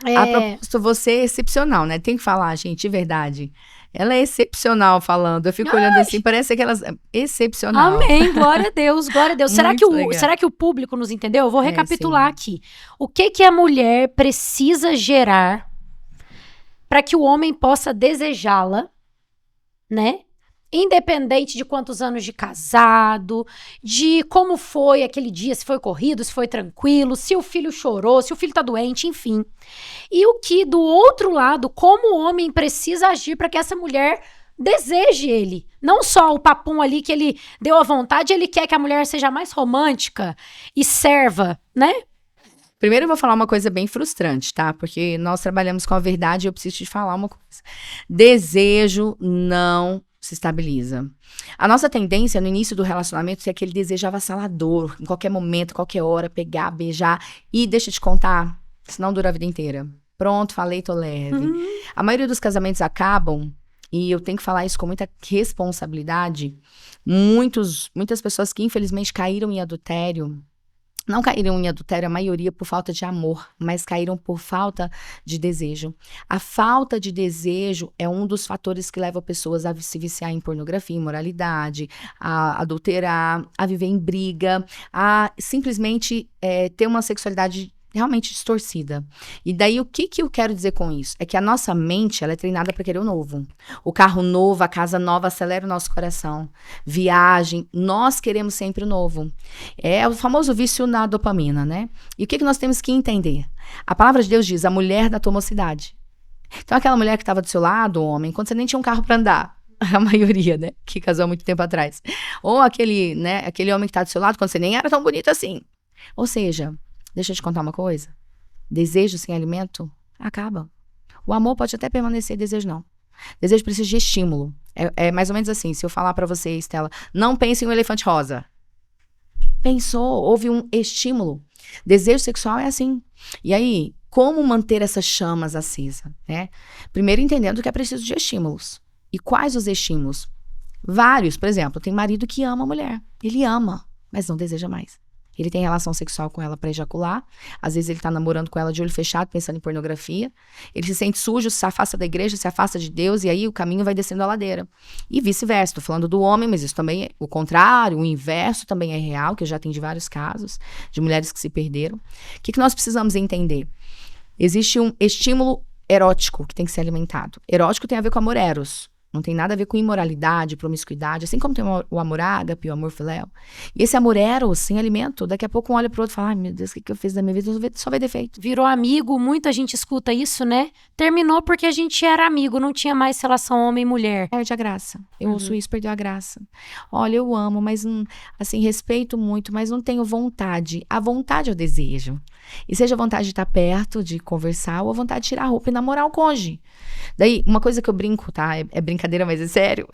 A propósito, você é excepcional, né? Tem que falar, gente, de verdade. Ela é excepcional falando. Eu fico olhando assim, parece que ela é excepcional. Amém, glória a Deus, glória a Deus. Será Muito que o público nos entendeu? Eu vou recapitular sim. aqui. O que a mulher precisa gerar para que o homem possa desejá-la, né? Independente de quantos anos de casado, de como foi aquele dia, se foi corrido, se foi tranquilo, se o filho chorou, se o filho tá doente, enfim. E o que, do outro lado, como o homem precisa agir para que essa mulher deseje ele. Não só o papum ali que ele deu à vontade, ele quer que a mulher seja mais romântica e serva, né? Primeiro eu vou falar uma coisa bem frustrante, tá? Porque nós trabalhamos com a verdade e eu preciso te falar uma coisa. Desejo não se estabiliza. A nossa tendência no início do relacionamento é aquele desejo avassalador, em qualquer momento, qualquer hora, pegar, beijar. E deixa eu te contar, senão dura a vida inteira. Pronto, falei, tô leve. A maioria dos casamentos acabam, e eu tenho que falar isso com muita responsabilidade, muitas pessoas que infelizmente caíram em adultério, não caíram em adultério, a maioria por falta de amor, mas caíram por falta de desejo. A falta de desejo é um dos fatores que leva pessoas a se viciar em pornografia, imoralidade, a adulterar, a viver em briga, a simplesmente ter uma sexualidade realmente distorcida. E daí, o que eu quero dizer com isso? É que a nossa mente, ela é treinada para querer o novo. O carro novo, a casa nova acelera o nosso coração. Viagem, nós queremos sempre o novo. É o famoso vício na dopamina, né? E o que nós temos que entender? A palavra de Deus diz, a mulher da tua mocidade. Então, aquela mulher que estava do seu lado, homem, quando você nem tinha um carro para andar, a maioria, né, que casou há muito tempo atrás. Ou aquele, né, aquele homem que está do seu lado, quando você nem era tão bonito assim. Ou seja, deixa eu te contar uma coisa. Desejo sem alimento acaba. O amor pode até permanecer, desejo não. Desejo precisa de estímulo. É mais ou menos assim, se eu falar pra você, Estela, não pense em um elefante rosa. Pensou, houve um estímulo. Desejo sexual é assim. E aí, como manter essas chamas acesas, né? Primeiro entendendo que é preciso de estímulos. E quais os estímulos? Vários. Por exemplo, tem marido que ama a mulher. Ele ama, mas não deseja mais. Ele tem relação sexual com ela para ejacular. Às vezes ele tá namorando com ela de olho fechado, pensando em pornografia. Ele se sente sujo, se afasta da igreja, se afasta de Deus, e aí o caminho vai descendo a ladeira. E vice-versa. Tô falando do homem, mas isso também é o contrário, o inverso também é real, que eu já atendi vários casos de mulheres que se perderam. O que nós precisamos entender? Existe um estímulo erótico que tem que ser alimentado. Erótico tem a ver com amor eros. Não tem nada a ver com imoralidade, promiscuidade, assim como tem o amor ágape, o amor filéu. E esse amor eros, sem alimento, daqui a pouco um olha pro outro e fala, ai meu Deus, o que eu fiz da minha vida? Só vai defeito. Virou amigo, muita gente escuta isso, né? Terminou porque a gente era amigo, não tinha mais relação homem e mulher. Perde a graça. Eu ouço isso, perdeu a graça. Olha, eu amo, mas assim, respeito muito, mas não tenho vontade. A vontade é o desejo. E seja a vontade de estar perto, de conversar, ou a vontade de tirar a roupa e namorar o cônjuge. Daí, uma coisa que eu brinco, tá? É brincadeira, mas é sério.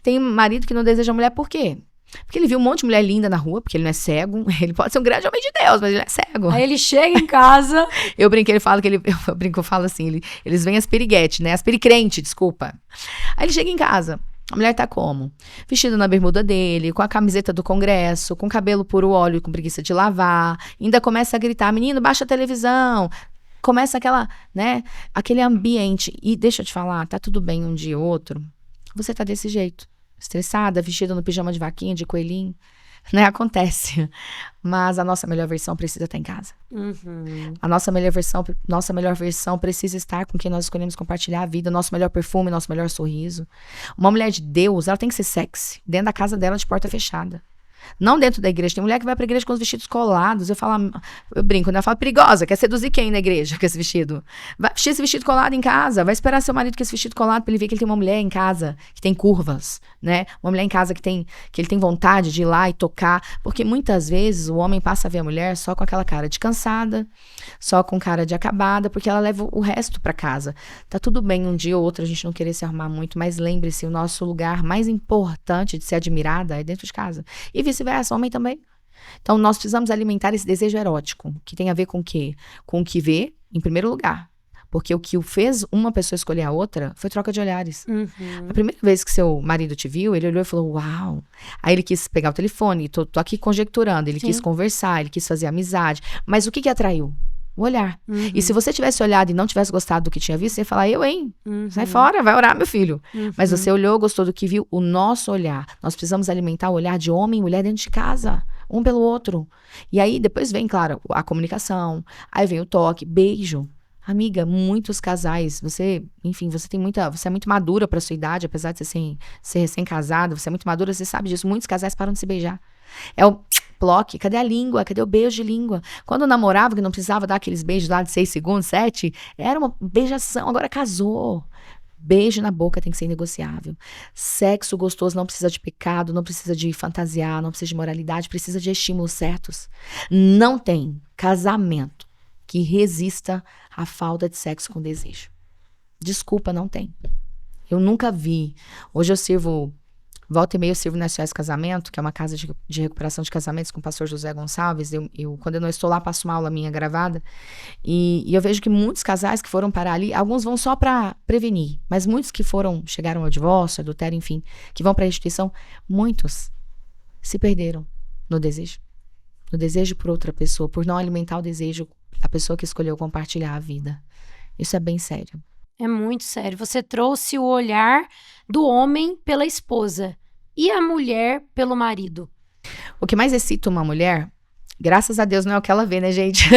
Tem marido que não deseja mulher, por quê? Porque ele viu um monte de mulher linda na rua, porque ele não é cego. Ele pode ser um grande homem de Deus, mas ele é cego. Aí ele chega em casa... Eu falo assim, eles veem as piriguete, né? As piricrente, desculpa. Aí ele chega em casa. A mulher tá como? Vestida na bermuda dele, com a camiseta do Congresso, com cabelo puro óleo, com preguiça de lavar. Ainda começa a gritar, menino, baixa a televisão. Começa aquele ambiente. E deixa eu te falar, tá tudo bem um dia ou outro. Você tá desse jeito. Estressada, vestida no pijama de vaquinha, de coelhinho. Né? Acontece. Mas a nossa melhor versão precisa estar em casa. Uhum. A nossa melhor versão precisa estar com quem nós escolhemos compartilhar a vida, nosso melhor perfume, nosso melhor sorriso. Uma mulher de Deus, ela tem que ser sexy, dentro da casa dela de porta fechada. Não dentro da igreja. Tem mulher que vai pra igreja com os vestidos colados. Eu brinco, né? Eu falo, perigosa. Quer seduzir quem na igreja com esse vestido? Vai vestir esse vestido colado em casa. Vai esperar seu marido com esse vestido colado pra ele ver que ele tem uma mulher em casa que tem curvas, né? Uma mulher em casa que ele tem vontade de ir lá e tocar. Porque muitas vezes o homem passa a ver a mulher só com aquela cara de cansada, só com cara de acabada, porque ela leva o resto pra casa. Tá tudo bem um dia ou outro a gente não querer se arrumar muito, mas lembre-se, o nosso lugar mais importante de ser admirada é dentro de casa. E vice-versa, homem também. Então, nós precisamos alimentar esse desejo erótico, que tem a ver com o quê? Com o que vê, em primeiro lugar. Porque o que fez uma pessoa escolher a outra foi troca de olhares. Uhum. A primeira vez que seu marido te viu, ele olhou e falou, uau. Aí ele quis pegar o telefone, tô aqui conjecturando, ele quis conversar, ele quis fazer amizade. Mas o que atraiu? O olhar. Uhum. E se você tivesse olhado e não tivesse gostado do que tinha visto, você ia falar, eu, hein? Uhum. Sai fora, vai orar, meu filho. Uhum. Mas você olhou, gostou do que viu, o nosso olhar. Nós precisamos alimentar o olhar de homem e mulher dentro de casa, um pelo outro. E aí, depois vem, claro, a comunicação, aí vem o toque, beijo. Amiga, muitos casais, você é muito madura pra sua idade, apesar de você ser recém-casada, você é muito madura, você sabe disso, muitos casais param de se beijar. É o ploque, cadê a língua? Cadê o beijo de língua? Quando eu namorava, que não precisava dar aqueles beijos lá de 6 segundos, 7, era uma beijação, agora casou. Beijo na boca tem que ser inegociável. Sexo gostoso não precisa de pecado, não precisa de fantasiar, não precisa de moralidade, precisa de estímulos certos. Não tem casamento que resista à falta de sexo com desejo. Desculpa, não tem. Eu nunca vi. Hoje eu sirvo... Volta e meia eu sirvo na SOS Casamento, que é uma casa de recuperação de casamentos com o pastor José Gonçalves. Quando eu não estou lá, passo uma aula minha gravada. E eu vejo que muitos casais que foram parar ali, alguns vão só para prevenir, mas muitos que chegaram ao divórcio, adultério, enfim, que vão para a instituição, muitos se perderam no desejo. No desejo por outra pessoa, por não alimentar o desejo da pessoa que escolheu compartilhar a vida. Isso é bem sério. É muito sério. Você trouxe o olhar do homem pela esposa e a mulher pelo marido. O que mais excita uma mulher Graças a Deus não é o que ela vê, né, gente?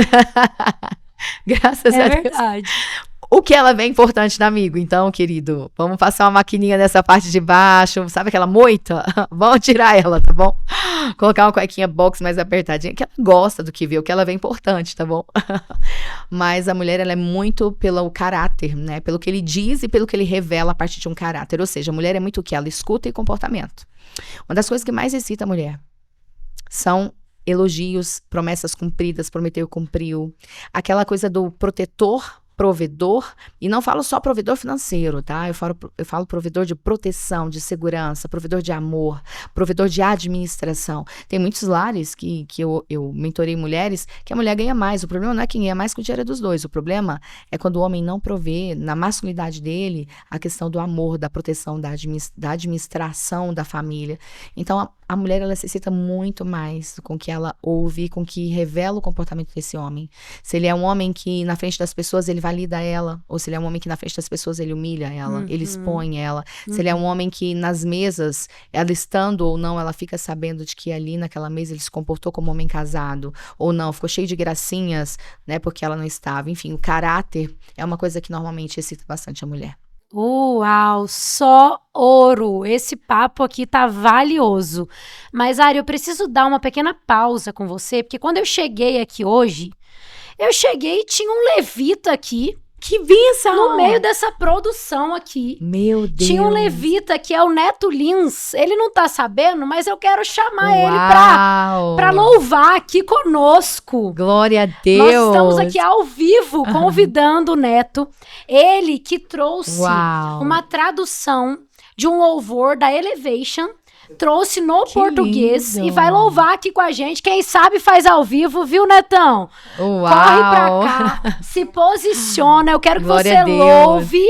Graças a Deus. verdade. O que ela vê é importante, né, amigo? Então, querido, vamos passar uma maquininha nessa parte de baixo, sabe aquela moita? Vamos tirar ela, tá bom? Colocar uma cuequinha box mais apertadinha, que ela gosta do que vê, o que ela vê é importante, tá bom? Mas a mulher, ela é muito pelo caráter, né? Pelo que ele diz e pelo que ele revela a partir de um caráter. Ou seja, a mulher é muito o que? Ela escuta e comportamento. Uma das coisas que mais excita a mulher são elogios, promessas cumpridas, prometeu e cumpriu. Aquela coisa do protetor, provedor, e não falo só provedor financeiro, tá? Eu falo provedor de proteção, de segurança, provedor de amor, provedor de administração. Tem muitos lares que eu mentorei mulheres que a mulher ganha mais. O problema não é quem ganha mais, que o dinheiro é dos dois. O problema é quando o homem não provê, na masculinidade dele, a questão do amor, da proteção, da administração da família. Então, a mulher, ela se excita muito mais com o que ela ouve, com o que revela o comportamento desse homem. Se ele é um homem que, na frente das pessoas, ele valida ela, ou se ele é um homem que, na frente das pessoas, ele humilha ela, ele expõe ela. Se ele é um homem que, nas mesas, ela estando ou não, ela fica sabendo de que ali, naquela mesa, ele se comportou como homem casado, ou não, ficou cheio de gracinhas, né, porque ela não estava. Enfim, o caráter é uma coisa que, normalmente, excita bastante a mulher. Uau, só ouro. Esse papo aqui tá valioso. Mas, Ari, eu preciso dar uma pequena pausa com você, porque quando eu cheguei aqui hoje, eu cheguei e tinha um levita aqui. Que bênção! No meio dessa produção aqui. Meu Deus! Tinha um levita que é o Neto Lins. Ele não tá sabendo, mas eu quero chamar ele pra louvar aqui conosco. Glória a Deus! Nós estamos aqui ao vivo convidando o Neto. Ele que trouxe uma tradução de um louvor da Elevation. Trouxe no português lindo. E vai louvar aqui com a gente. Quem sabe faz ao vivo, viu, Netão? Uau. Corre pra cá, se posiciona. Eu quero que Glória você a Deus. louve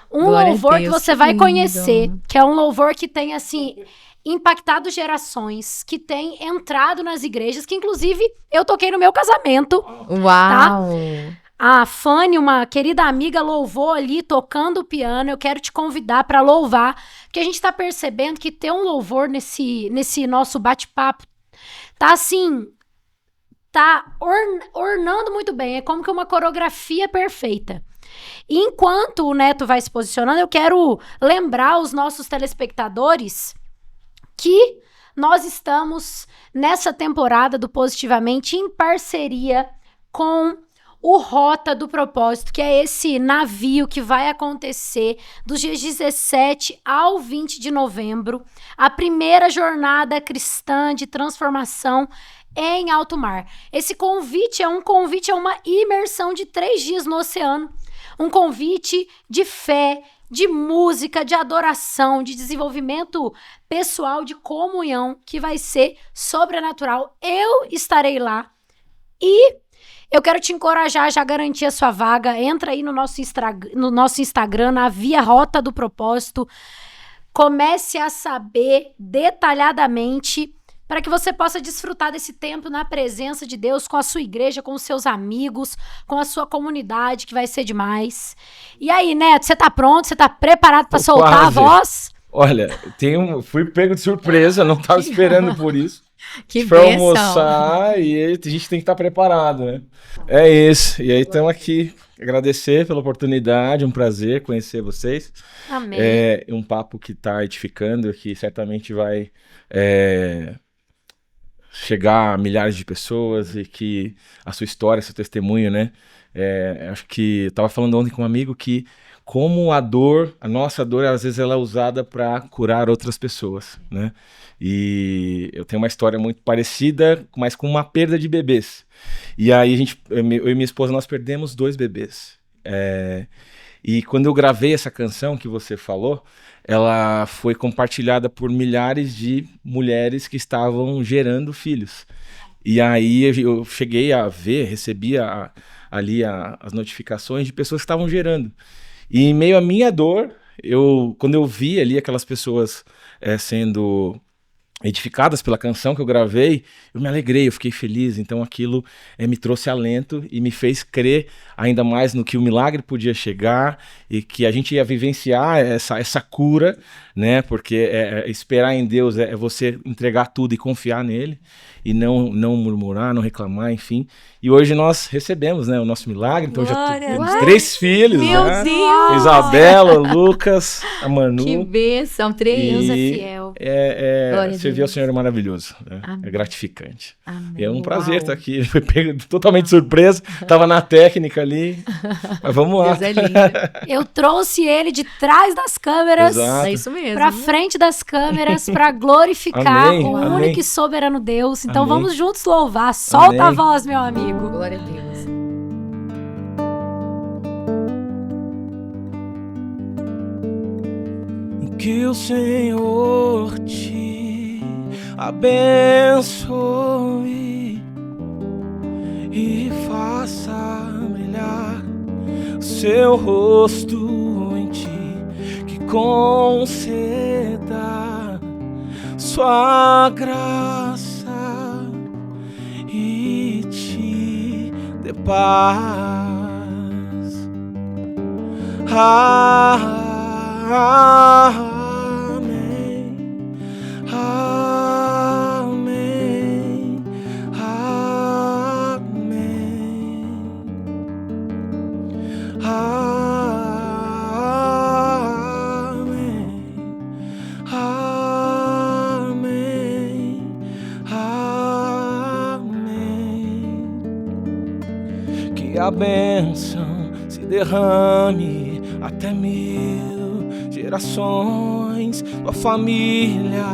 um Glória a louvor que Deus, você que vai lindo. conhecer. Que é um louvor que tem, assim, impactado gerações. Que tem entrado nas igrejas. Que, inclusive, eu toquei no meu casamento. Uau! A Fanny, uma querida amiga, louvou ali, tocando o piano. Eu quero te convidar para louvar, porque a gente está percebendo que ter um louvor nesse nosso bate-papo tá assim, tá ornando muito bem. É como que uma coreografia perfeita. E enquanto o Neto vai se posicionando, eu quero lembrar os nossos telespectadores que nós estamos nessa temporada do Positivamente em parceria com o Rota do Propósito, que é esse navio que vai acontecer dos dias 17 ao 20 de novembro, a primeira jornada cristã de transformação em alto mar. Esse convite é uma imersão de 3 dias no oceano, um convite de fé, de música, de adoração, de desenvolvimento pessoal, de comunhão, que vai ser sobrenatural. Eu estarei lá e eu quero te encorajar a já garantir a sua vaga. Entra aí no nosso Instagram, na Via Rota do Propósito. Comece a saber detalhadamente para que você possa desfrutar desse tempo na presença de Deus, com a sua igreja, com os seus amigos, com a sua comunidade, que vai ser demais. E aí, Neto, você tá pronto? Você tá preparado para soltar a voz? Olha, fui pego de surpresa, não estava esperando por isso. Que Pra bênção! almoçar e aí a gente tem que estar preparado, né? É isso. E aí estamos aqui. Agradecer pela oportunidade, um prazer conhecer vocês. Amém. É um papo que está edificando, que certamente vai chegar a milhares de pessoas e que a sua história, seu testemunho, né? Acho que eu estava falando ontem com um amigo que como a nossa dor, às vezes ela é usada para curar outras pessoas, né? E eu tenho uma história muito parecida, mas com uma perda de bebês. E aí eu e minha esposa, nós perdemos 2 bebês. E quando eu gravei essa canção que você falou, ela foi compartilhada por milhares de mulheres que estavam gerando filhos. E aí eu cheguei a ver, recebi ali as notificações de pessoas que estavam gerando. E em meio à minha dor, quando eu vi ali aquelas pessoas sendo edificadas pela canção que eu gravei, eu me alegrei, eu fiquei feliz. Então aquilo me trouxe alento e me fez crer ainda mais no que o milagre podia chegar e que a gente ia vivenciar essa cura, né? Porque esperar em Deus é você entregar tudo e confiar nele e não murmurar, não reclamar, enfim. E hoje nós recebemos, né, o nosso milagre. Então já temos 3 filhos, Meu né? Deus! Isabela, o Lucas, a Manu. Que bênção, 3. Deus é fiel. Glória a Servir ao Deus. Senhor é maravilhoso, né? Amém. É gratificante. Amém. E é um prazer Uau. estar aqui. Foi pego totalmente surpresa. Tava na técnica ali. Mas vamos lá. Deus é lindo. Eu trouxe ele de trás das câmeras Exato. É isso mesmo. pra frente das câmeras pra glorificar Amém, o amém. único e soberano Deus. Então Amém. vamos juntos louvar. Solta a Amém. voz, meu amigo. Glória a Deus. Que o Senhor te abençoe e faça brilhar o seu rosto em ti, que conceda sua graça e te dê paz. Amém, amém, amém, amém, amém. Que a bênção se derrame até 1000 gerações, tua família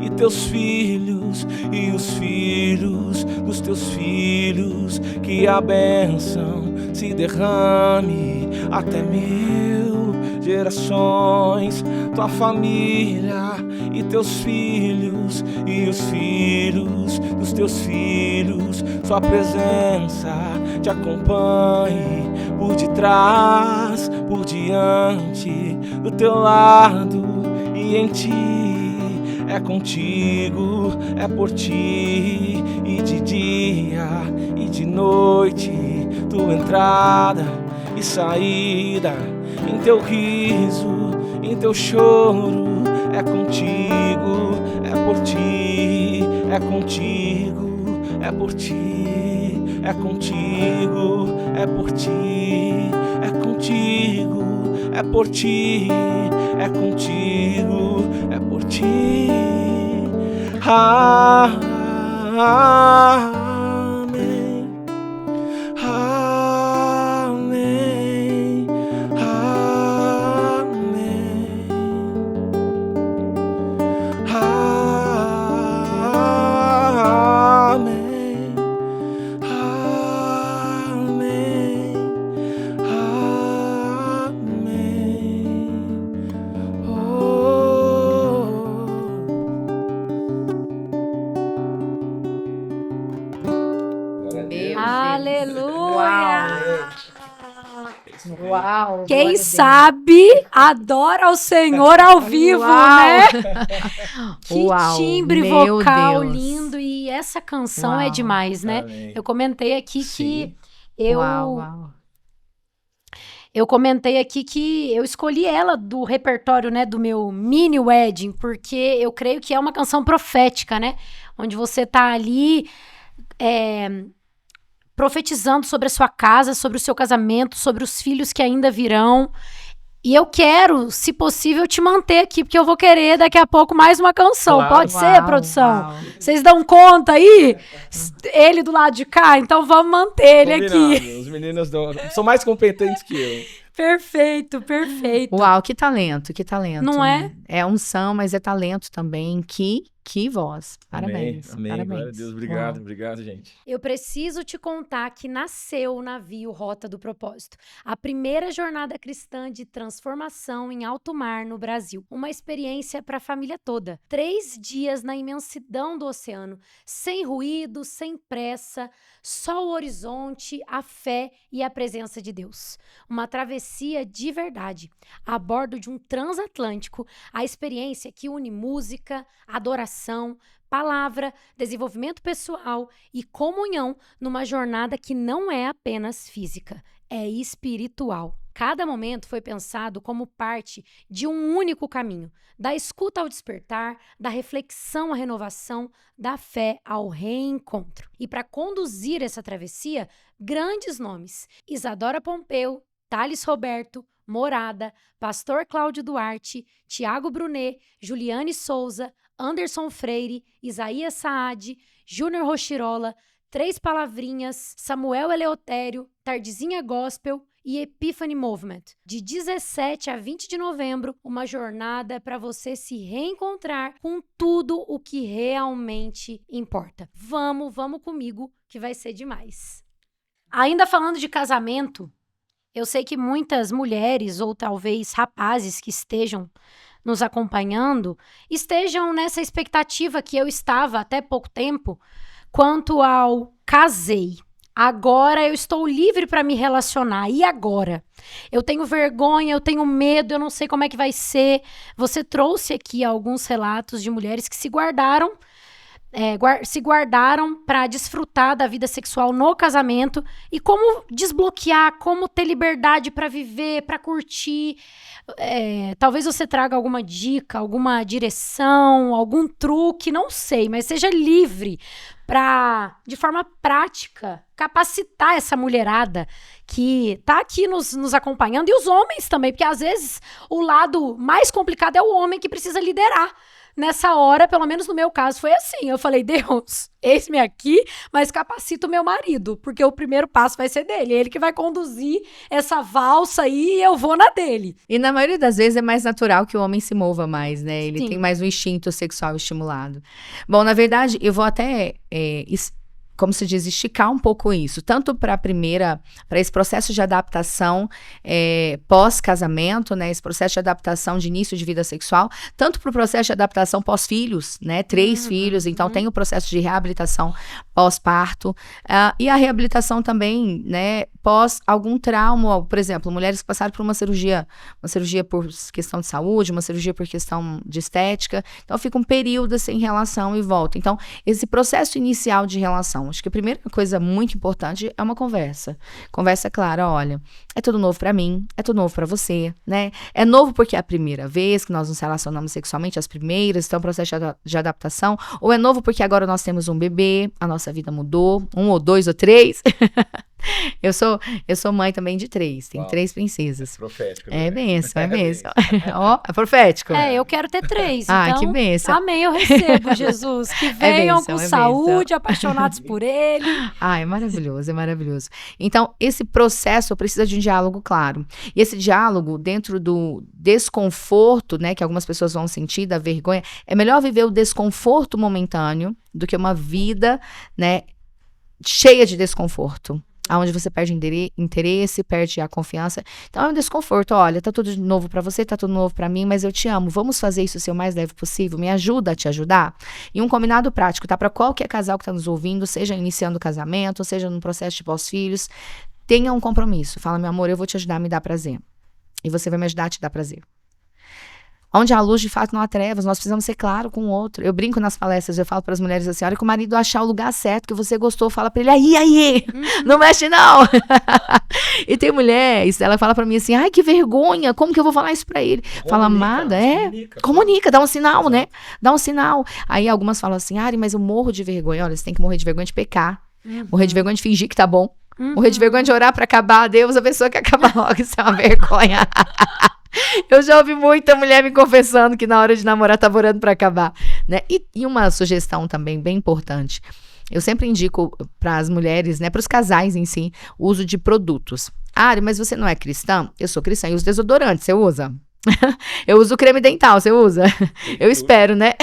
e teus filhos e os filhos dos teus filhos. Que a bênção se derrame até 1000 gerações, tua família e teus filhos e os filhos dos teus filhos. Sua presença te acompanhe por detrás, por diante, do teu lado e em ti. É contigo, é por ti, e de dia e de noite, tua entrada e saída, em teu riso, em teu choro. É contigo, é por ti, é contigo, é por ti, é contigo, é por ti, é contigo, é por ti, é contigo, é por ti. Amém, amém, amém, amém, amém. Meu Aleluia! Uau! Quem glória a sabe adora o Senhor ao vivo, Uau. né? Que Uau, timbre meu vocal Deus. lindo. E essa canção é Uau. demais, né? Amém. Eu comentei aqui Sim. que Uau. eu comentei aqui que eu escolhi ela do repertório, né, do meu mini wedding, porque eu creio que é uma canção profética, né? Onde você tá ali profetizando sobre a sua casa, sobre o seu casamento, sobre os filhos que ainda virão. E eu quero, se possível, te manter aqui, porque eu vou querer daqui a pouco mais uma canção. Claro. Pode ser, Uau, produção? uau. Vocês dão conta aí? Ele do lado de cá? Então vamos manter ele aqui. Combinado. Os meninos são mais competentes que eu. Perfeito, perfeito. Uau, que talento, que talento. Não é? É unção, mas é talento também. Que voz. Parabéns. Amém. Parabéns. Glória a Deus. Obrigado, Uau. obrigado, gente. Eu preciso te contar que nasceu o navio Rota do Propósito, a primeira jornada cristã de transformação em alto mar no Brasil. Uma experiência para a família toda. 3 dias na imensidão do oceano, sem ruído, sem pressa, só o horizonte, a fé e a presença de Deus. Uma travessia de verdade, a bordo de um transatlântico, a experiência que une música, adoração oração, palavra, desenvolvimento pessoal e comunhão numa jornada que não é apenas física, é espiritual. Cada momento foi pensado como parte de um único caminho, da escuta ao despertar, da reflexão à renovação, da fé ao reencontro. E para conduzir essa travessia, grandes nomes: Isadora Pompeu, Thales Roberto, Morada, Pastor Cláudio Duarte, Tiago Brunet, Juliane Souza, Anderson Freire, Isaías Saad, Júnior Rochirola, Três Palavrinhas, Samuel Eleutério, Tardezinha Gospel e Epiphany Movement. De 17 a 20 de novembro, uma jornada para você se reencontrar com tudo o que realmente importa. Vamos comigo que vai ser demais. Ainda falando de casamento, eu sei que muitas mulheres ou talvez rapazes que estejam nos acompanhando estejam nessa expectativa que eu estava até pouco tempo quanto ao casei. Agora eu estou livre para me relacionar. E agora? Eu tenho vergonha, eu tenho medo, eu não sei como é que vai ser. Você trouxe aqui alguns relatos de mulheres que se guardaram para desfrutar da vida sexual no casamento e como desbloquear, como ter liberdade para viver, para curtir. Talvez você traga alguma dica, alguma direção, algum truque, não sei, mas seja livre para, de forma prática, capacitar essa mulherada que tá aqui nos acompanhando e os homens também, porque às vezes o lado mais complicado é o homem que precisa liderar. Nessa hora, pelo menos no meu caso, foi assim. Eu falei, Deus, eis-me aqui, mas capacita o meu marido, porque o primeiro passo vai ser dele. Ele que vai conduzir essa valsa aí e eu vou na dele. E na maioria das vezes é mais natural que o homem se mova mais, né? Ele Sim. tem mais um instinto sexual estimulado. Bom, na verdade, eu vou até... como se diz, esticar um pouco isso, tanto para esse processo de adaptação pós-casamento, né, esse processo de adaptação de início de vida sexual, tanto para o processo de adaptação pós-filhos, né, 3 filhos, então tem o processo de reabilitação pós-parto, e a reabilitação também, né, pós algum trauma, por exemplo, mulheres que passaram por uma cirurgia por questão de saúde, uma cirurgia por questão de estética, então fica um período sem relação e volta. Então, esse processo inicial de relação, acho que a primeira coisa muito importante é uma conversa. Conversa clara, olha, é tudo novo pra mim, é tudo novo pra você, né? É novo porque é a primeira vez que nós nos relacionamos sexualmente, as primeiras, então é um processo de adaptação, ou é novo porque agora nós temos um bebê, a nossa vida mudou, 1 ou 2 ou 3. Eu sou mãe também de 3, tenho 3 princesas. Profético. É bênção, é bênção. Ó, é profético. Eu quero ter 3, Ah, então, que bênção. amém, eu recebo, Jesus. Que venham bênção, com é saúde, apaixonados por Ele. Ah, é maravilhoso, é maravilhoso. Então, esse processo precisa de um diálogo claro. E esse diálogo, dentro do desconforto, né, que algumas pessoas vão sentir, da vergonha, é melhor viver o desconforto momentâneo do que uma vida, né, cheia de desconforto. Onde você perde interesse, perde a confiança. Então é um desconforto, olha, tá tudo novo pra você, tá tudo novo pra mim, mas eu te amo, vamos fazer isso ser o mais leve possível, me ajuda a te ajudar. E um combinado prático, tá? Pra qualquer casal que tá nos ouvindo, seja iniciando o casamento, seja no processo de pós-filhos, tenha um compromisso. Fala, meu amor, eu vou te ajudar a me dar prazer. E você vai me ajudar a te dar prazer. Onde há luz, de fato, não há trevas. Nós precisamos ser claro com o outro. Eu brinco nas palestras, eu falo para as mulheres assim, a hora que o marido achar o lugar certo, que você gostou, fala para ele, aí, não mexe não. E tem mulher, ela fala para mim assim, ai, que vergonha, como que eu vou falar isso para ele? Fala, amada, comunica, dá um sinal, né? Dá um sinal. Aí algumas falam assim, Ari, mas eu morro de vergonha. Olha, você tem que morrer de vergonha de pecar. Morrer de vergonha de fingir que tá bom. Morrer de vergonha de orar para acabar. Deus, a pessoa que acaba logo, isso é uma vergonha. Eu já ouvi muita mulher me confessando que na hora de namorar tava orando pra acabar, né? E uma sugestão também bem importante. Eu sempre indico para as mulheres, né, para os casais em si, o uso de produtos. Ari, mas você não é cristã? Eu sou cristã e uso desodorante, você usa? Eu uso creme dental, você usa? Eu espero, né?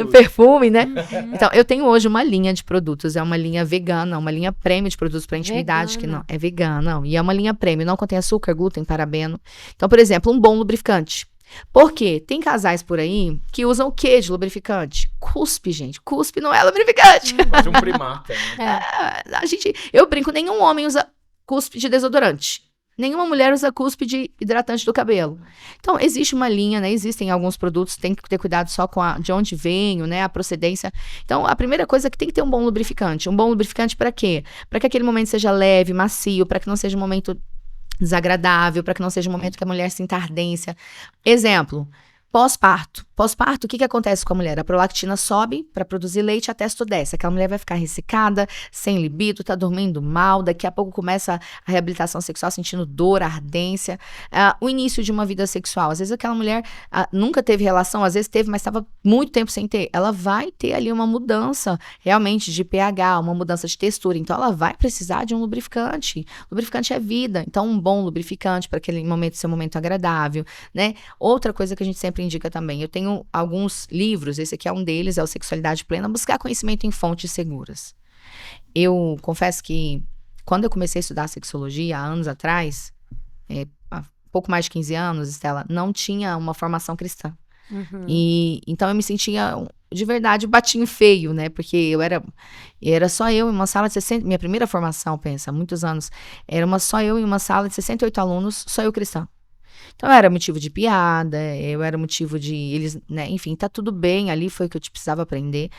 Perfume, né? Então, eu tenho hoje uma linha de produtos, é uma linha vegana, uma linha premium de produtos para intimidade, que não é vegana, não. E é uma linha premium, não contém açúcar, glúten, parabeno. Então, por exemplo, um bom lubrificante. Por quê? Tem casais por aí que usam o quê de lubrificante? Cuspe, gente. Cuspe não é lubrificante. Quase um primata, né? Eu brinco, nenhum homem usa cuspe de desodorante. Nenhuma mulher usa cúspide hidratante do cabelo. Então, existe uma linha, né? Existem alguns produtos, tem que ter cuidado só com de onde vem, né? A procedência. Então, a primeira coisa é que tem que ter um bom lubrificante. Um bom lubrificante para quê? Para que aquele momento seja leve, macio, para que não seja um momento desagradável, para que não seja um momento que a mulher sinta ardência. Exemplo, pós-parto. Pós-parto, o que acontece com a mulher? A prolactina sobe para produzir leite, a testo desce. Aquela mulher vai ficar ressecada, sem libido, tá dormindo mal, daqui a pouco começa a reabilitação sexual, sentindo dor, ardência. O início de uma vida sexual. Às vezes aquela mulher nunca teve relação, às vezes teve, mas estava muito tempo sem ter. Ela vai ter ali uma mudança realmente de pH, uma mudança de textura. Então ela vai precisar de um lubrificante. Lubrificante é vida. Então um bom lubrificante para aquele momento ser um momento agradável, né? Outra coisa que a gente sempre indica também, eu tenho alguns livros, esse aqui é um deles, é o Sexualidade Plena, buscar conhecimento em fontes seguras. Eu confesso que quando eu comecei a estudar sexologia, há anos atrás, há pouco mais de 15 anos, Estela, não tinha uma formação cristã. E então eu me sentia, de verdade, batinho feio, né? Porque era só eu em uma sala de 60, minha primeira formação, pensa, muitos anos, só eu em uma sala de 68 alunos, só eu cristã. Então, eu era motivo de piada, eu era motivo de eles, né? Enfim, tá tudo bem, ali foi o que eu precisava aprender.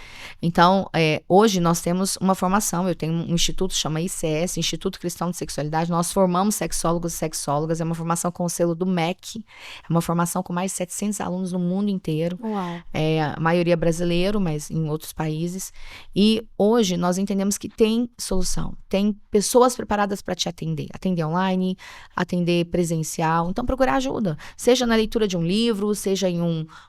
Então, hoje nós temos uma formação, eu tenho um instituto, chama ICS, Instituto Cristão de Sexualidade, nós formamos sexólogos e sexólogas, é uma formação com o selo do MEC, é uma formação com mais de 700 alunos no mundo inteiro. Uau. A maioria brasileiro, mas em outros países. E hoje nós entendemos que tem solução, tem pessoas preparadas para te atender online, atender presencial, então procurar ajuda, seja na leitura de um livro, seja em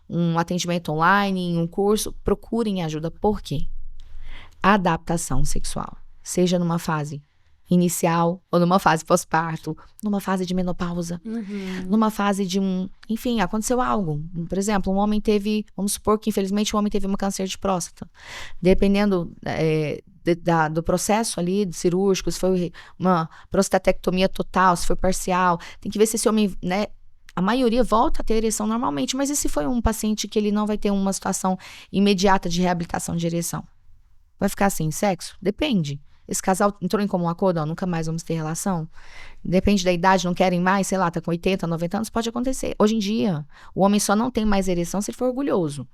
um atendimento online, em um curso, procurem ajuda. Por quê? A adaptação sexual, seja numa fase inicial ou numa fase pós-parto, numa fase de menopausa, numa fase de enfim, aconteceu algo. Por exemplo, um homem teve, vamos supor que infelizmente um homem teve um câncer de próstata. Dependendo do processo ali cirúrgico, se foi uma prostatectomia total, se foi parcial, tem que ver se esse homem, né, a maioria volta a ter ereção normalmente, mas e se foi um paciente que ele não vai ter uma situação imediata de reabilitação de ereção? Vai ficar sem sexo? Depende. Esse casal entrou em comum acordo, nunca mais vamos ter relação. Depende da idade, não querem mais, sei lá, tá com 80, 90 anos, pode acontecer. Hoje em dia, o homem só não tem mais ereção se ele for orgulhoso.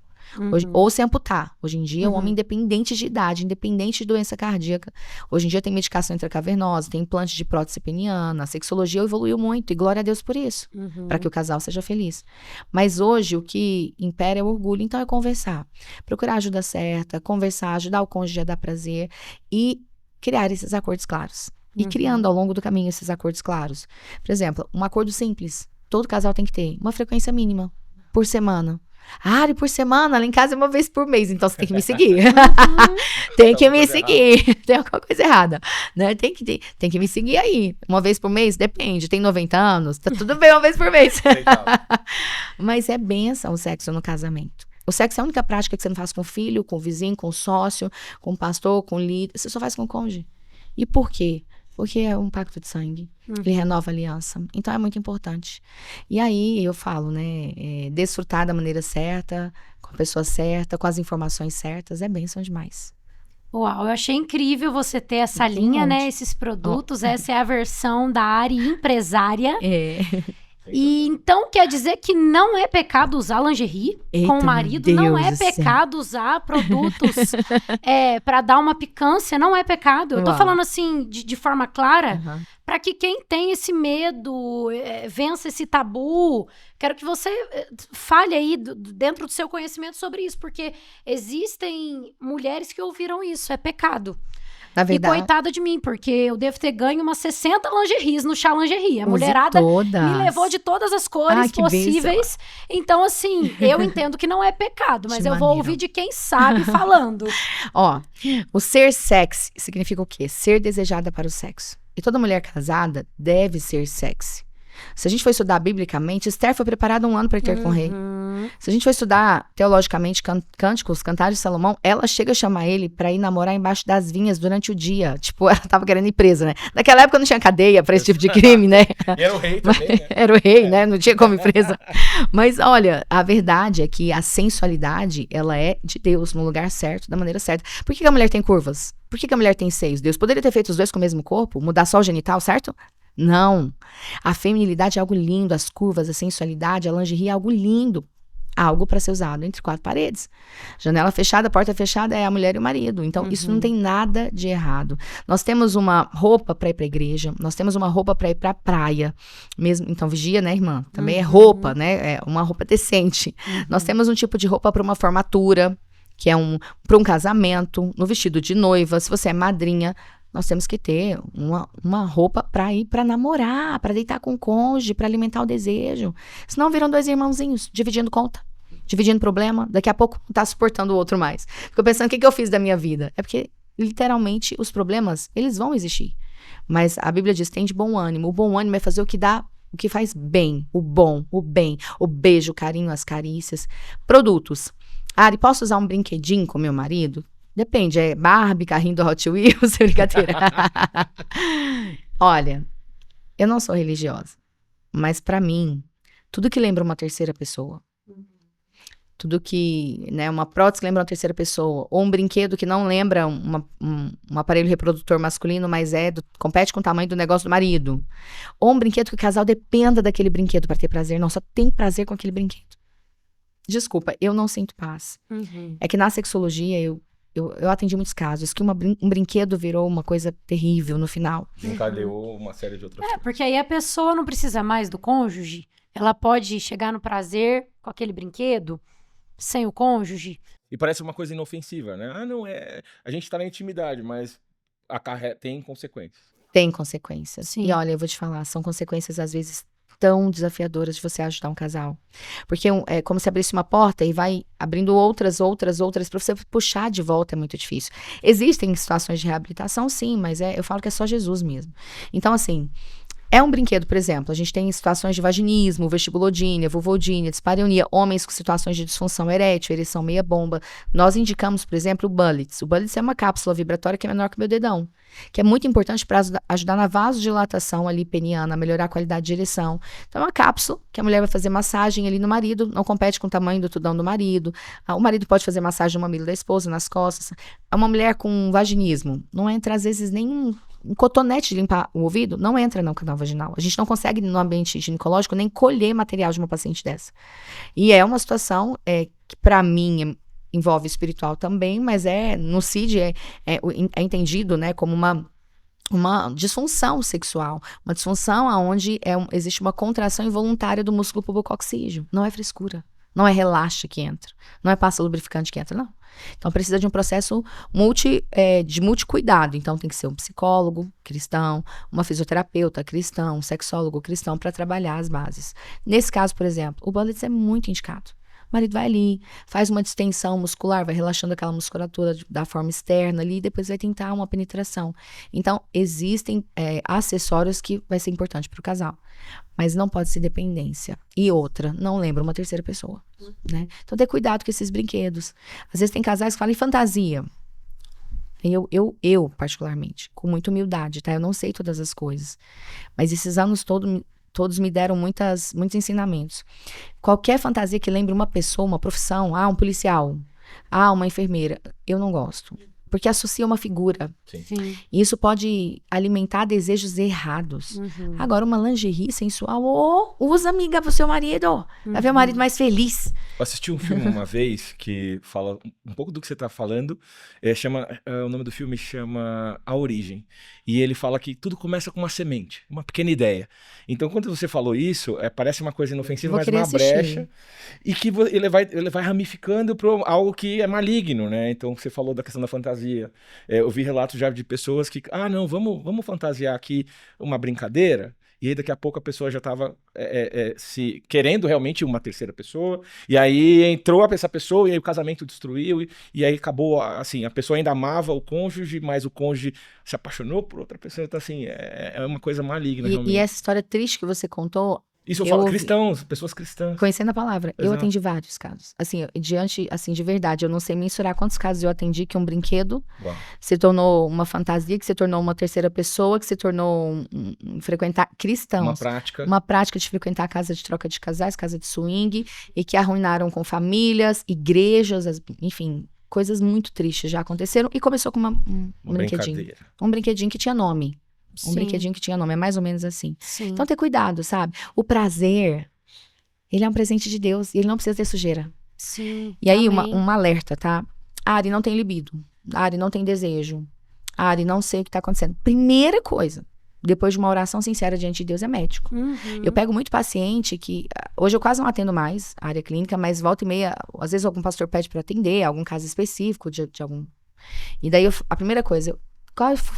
Ou se amputar. Hoje em dia, o homem independente de idade, independente de doença cardíaca. Hoje em dia tem medicação intracavernosa, tem implante de prótese peniana, a sexologia evoluiu muito, e glória a Deus por isso, para que o casal seja feliz. Mas hoje, o que impera é o orgulho, então é conversar. Procurar a ajuda certa, conversar, ajudar o cônjuge a dar prazer e criar esses acordos claros. E criando ao longo do caminho esses acordos claros. Por exemplo, um acordo simples. Todo casal tem que ter uma frequência mínima por semana. E por semana, lá em casa é uma vez por mês, então você tem que me seguir. Tem que me seguir. Tem alguma coisa errada, né? Tem que me seguir aí. Uma vez por mês? Depende. Tem 90 anos? Tá tudo bem uma vez por mês. Mas é bênção o sexo no casamento. O sexo é a única prática que você não faz com o filho, com o vizinho, com o sócio, com o pastor, com o líder. Você só faz com o cônjuge. E por quê? Porque é um pacto de sangue. Ele renova a aliança. Então é muito importante. E aí eu falo, né? Desfrutar da maneira certa, com a pessoa certa, com as informações certas, é bênção demais. Uau, eu achei incrível você ter essa linha, né? Esses produtos, essa é a versão da área empresária. E então quer dizer que não é pecado usar lingerie com o marido, não é pecado usar produtos para dar uma picância, não é pecado. Eu tô falando assim de forma clara, para que quem tem esse medo vença esse tabu. Quero que você fale aí dentro do seu conhecimento sobre isso, porque existem mulheres que ouviram isso, é pecado. Na verdade, e coitada de mim, porque eu devo ter ganho umas 60 lingeries no Chá Lingerie. A mulherada me levou de todas as cores possíveis. Então, assim, eu entendo que não é pecado, mas eu vou ouvir de quem sabe falando. O ser sexy significa o quê? Ser desejada para o sexo. E toda mulher casada deve ser sexy. Se a gente for estudar biblicamente, Esther foi preparada 1 ano para ter com o rei. Se a gente for estudar teologicamente Cânticos, Cantares de Salomão, ela chega a chamar ele para ir namorar embaixo das vinhas durante o dia. Tipo, ela tava querendo ir presa, né? Naquela época não tinha cadeia para esse tipo de crime, né? E era o rei também, né? Era o rei, né? Não tinha como ir presa. Mas olha, a verdade é que a sensualidade, ela é de Deus, no lugar certo, da maneira certa. Por que a mulher tem curvas? Por que a mulher tem seios? Deus poderia ter feito os dois com o mesmo corpo, mudar só o genital, certo? Não. A feminilidade é algo lindo, as curvas, a sensualidade, a lingerie é algo lindo. Algo para ser usado entre 4 paredes. Janela fechada, porta fechada é a mulher e o marido. Então, isso não tem nada de errado. Nós temos uma roupa para ir para a igreja, nós temos uma roupa para ir para a praia. Mesmo, então, vigia, né, irmã? Também é roupa, né? É uma roupa decente. Nós temos um tipo de roupa para uma formatura, que é para um casamento, no vestido de noiva, se você é madrinha. Nós temos que ter uma roupa para ir para namorar, para deitar com o cônjuge, para alimentar o desejo. Senão viram 2 irmãozinhos dividindo conta, dividindo problema. Daqui a pouco não tá suportando o outro mais. Fico pensando, o que eu fiz da minha vida? É porque, literalmente, os problemas, eles vão existir. Mas a Bíblia diz, tem de bom ânimo. O bom ânimo é fazer o que faz bem, o bom, o bem, o beijo, o carinho, as carícias. Produtos. Ari, posso usar um brinquedinho com meu marido? Depende, é Barbie, carrinho do Hot Wheels, brincadeira. Olha, eu não sou religiosa, mas pra mim, tudo que lembra uma terceira pessoa, tudo que, né, uma prótese que lembra uma terceira pessoa, ou um brinquedo que não lembra um aparelho reprodutor masculino, mas compete com o tamanho do negócio do marido, ou um brinquedo que o casal dependa daquele brinquedo pra ter prazer, não, só tem prazer com aquele brinquedo. Desculpa, eu não sinto paz. É que na sexologia, eu atendi muitos casos que um brinquedo virou uma coisa terrível no final. Encadeou uma série de outras coisas. Porque aí a pessoa não precisa mais do cônjuge, ela pode chegar no prazer com aquele brinquedo, sem o cônjuge. E parece uma coisa inofensiva, né? A gente tá na intimidade, mas tem consequências. Tem consequências. Sim. E olha, eu vou te falar, são consequências às vezes tão desafiadoras de você ajudar um casal. Porque é como se abrisse uma porta e vai abrindo outras, para você puxar de volta é muito difícil. Existem situações de reabilitação, sim, mas eu falo que é só Jesus mesmo. Então, assim, é um brinquedo, por exemplo, a gente tem situações de vaginismo, vestibulodínia, vulvodínia, dispareunia, homens com situações de disfunção erétil, ereção meia bomba. Nós indicamos, por exemplo, o Bullets. O Bullets é uma cápsula vibratória que é menor que o meu dedão, que é muito importante para ajudar na vasodilatação ali peniana, melhorar a qualidade de ereção. Então é uma cápsula que a mulher vai fazer massagem ali no marido, não compete com o tamanho do tudão do marido. O marido pode fazer massagem no mamilo da esposa, nas costas. É uma mulher com vaginismo, não entra às vezes nem um cotonete de limpar o ouvido, não entra no canal vaginal. A gente não consegue, no ambiente ginecológico, nem colher material de uma paciente dessa. E é uma situação que, para mim, envolve espiritual também, mas no CID é entendido, né, como uma disfunção sexual, uma disfunção onde existe uma contração involuntária do músculo pubococcígeo. Não é frescura, não é relaxa que entra, não é pasta lubrificante que entra, não. Então precisa de um processo de multicuidado. Então tem que ser um psicólogo cristão, uma fisioterapeuta cristã, um sexólogo cristão para trabalhar as bases. Nesse caso, por exemplo, o Bullets é muito indicado. O marido vai ali, faz uma distensão muscular, vai relaxando aquela musculatura da forma externa ali, e depois vai tentar uma penetração. Então, existem acessórios que vai ser importante para o casal. Mas não pode ser dependência. E outra, não lembra uma terceira pessoa. Né? Então, ter cuidado com esses brinquedos. Às vezes tem casais que falam em fantasia. Eu, particularmente, com muita humildade, tá? Eu não sei todas as coisas. Mas esses anos todos me deram muitos ensinamentos. Qualquer fantasia que lembre uma pessoa, uma profissão, um policial, uma enfermeira, eu não gosto. Porque associa uma figura. Sim. E isso pode alimentar desejos errados. Agora, uma lingerie sensual, usa, amiga, pro seu marido. Vai ver o marido mais feliz. Eu assisti um filme uma vez que fala um pouco do que você tá falando. O nome do filme chama A Origem. E ele fala que tudo começa com uma semente, uma pequena ideia. Então, quando você falou isso, parece uma coisa inofensiva, mas uma brecha. E que ele vai ramificando para algo que é maligno, né? Então, você falou da questão da fantasia. Eu vi relatos já de pessoas que, vamos fantasiar aqui uma brincadeira. E aí daqui a pouco a pessoa já estava se querendo realmente uma terceira pessoa, e aí entrou essa pessoa, e aí o casamento destruiu, e aí acabou, assim, a pessoa ainda amava o cônjuge, mas o cônjuge se apaixonou por outra pessoa, então assim, é uma coisa maligna realmente. E essa história triste que você contou... Isso eu falo, cristãos, pessoas cristãs. Conhecendo a palavra. Exato. Eu atendi vários casos. Assim, de verdade, eu não sei mensurar quantos casos eu atendi que um brinquedo se tornou uma fantasia, que se tornou uma terceira pessoa, que se tornou frequentar cristãos. Uma prática de frequentar a casa de troca de casais, casa de swing, e que arruinaram com famílias, igrejas, enfim, coisas muito tristes já aconteceram. E começou com um brinquedinho. Um brinquedinho que tinha nome. Um Sim. brinquedinho que tinha nome, é mais ou menos assim. Sim. Então, ter cuidado, sabe? O prazer, ele é um presente de Deus e ele não precisa ter sujeira. Sim. E aí, Amém. um alerta, tá? Ari, não tem libido. Ari, não tem desejo. Ari, não sei o que tá acontecendo. Primeira coisa, depois de uma oração sincera diante de Deus, é médico. Uhum. Eu pego muito paciente que... Hoje eu quase não atendo mais a área clínica, mas volta e meia, às vezes algum pastor pede pra atender, algum caso específico de algum... E daí, a primeira coisa,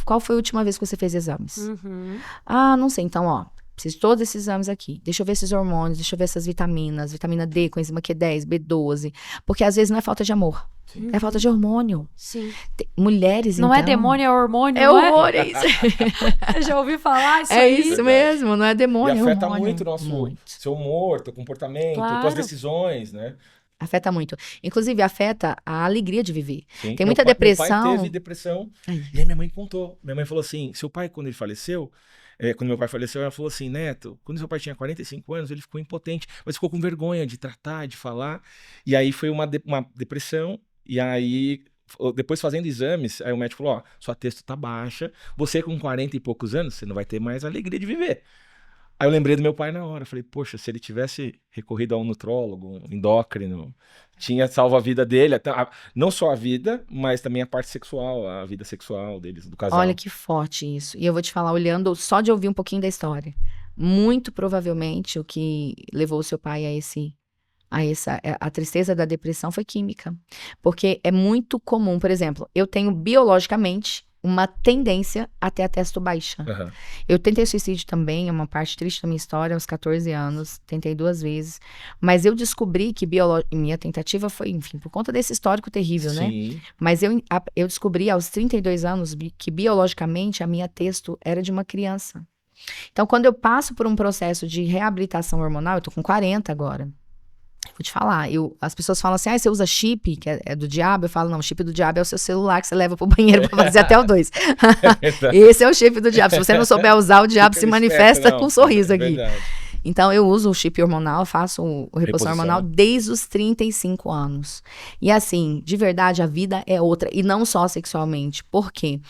qual foi a última vez que você fez exames? Uhum. Ah, não sei. Então, ó, preciso de todos esses exames aqui. Deixa eu ver esses hormônios, deixa eu ver essas vitaminas, vitamina D, coenzima Q10, B12. Porque às vezes não é falta de amor, é falta de hormônio. Sim. Mulheres, Não então... é demônio, é hormônio, É não hormônio, é isso. Eu já ouvi falar isso É aí. isso mesmo, não é E demônio, é afeta hormônio. muito o nosso Muito. seu humor, teu comportamento, Claro. tuas decisões, né? Afeta muito. Inclusive, afeta a alegria de viver. Sim. Tem muita Meu depressão. pai teve depressão. Ai. E aí minha mãe contou. Minha mãe falou assim, seu pai, quando ele faleceu, quando meu pai faleceu, ela falou assim, Neto, quando seu pai tinha 45 anos, ele ficou impotente, mas ficou com vergonha de tratar, de falar. E aí foi uma depressão. E aí, depois fazendo exames, aí o médico falou, ó, sua testo tá baixa, você com 40 e poucos anos, você não vai ter mais alegria de viver. Aí eu lembrei do meu pai na hora, falei, poxa, se ele tivesse recorrido a um nutrólogo, um endócrino, tinha salvo a vida dele, não só a vida, mas também a parte sexual, a vida sexual deles, do casal. Olha que forte isso. E eu vou te falar, olhando, só de ouvir um pouquinho da história, muito provavelmente o que levou o seu pai a tristeza da depressão foi química. Porque é muito comum, por exemplo, eu tenho biologicamente uma tendência a ter a testo baixa. Aham. Eu tentei suicídio também, é uma parte triste da minha história, aos 14 anos, tentei 2 vezes, mas eu descobri que minha tentativa foi, enfim, por conta desse histórico terrível, né? Sim. Mas eu descobri aos 32 anos que biologicamente a minha testo era de uma criança. Então, quando eu passo por um processo de reabilitação hormonal, eu tô com 40 agora. Vou te falar, as pessoas falam assim, você usa chip, que é do diabo? Eu falo, não, o chip do diabo é o seu celular que você leva pro banheiro pra fazer até o 2. Esse é o chip do diabo. Se você não souber usar, o diabo se manifesta com um sorriso aqui. Verdade. Então, eu uso o chip hormonal, faço o reposição hormonal desde os 35 anos. E assim, de verdade, a vida é outra. E não só sexualmente. Por quê?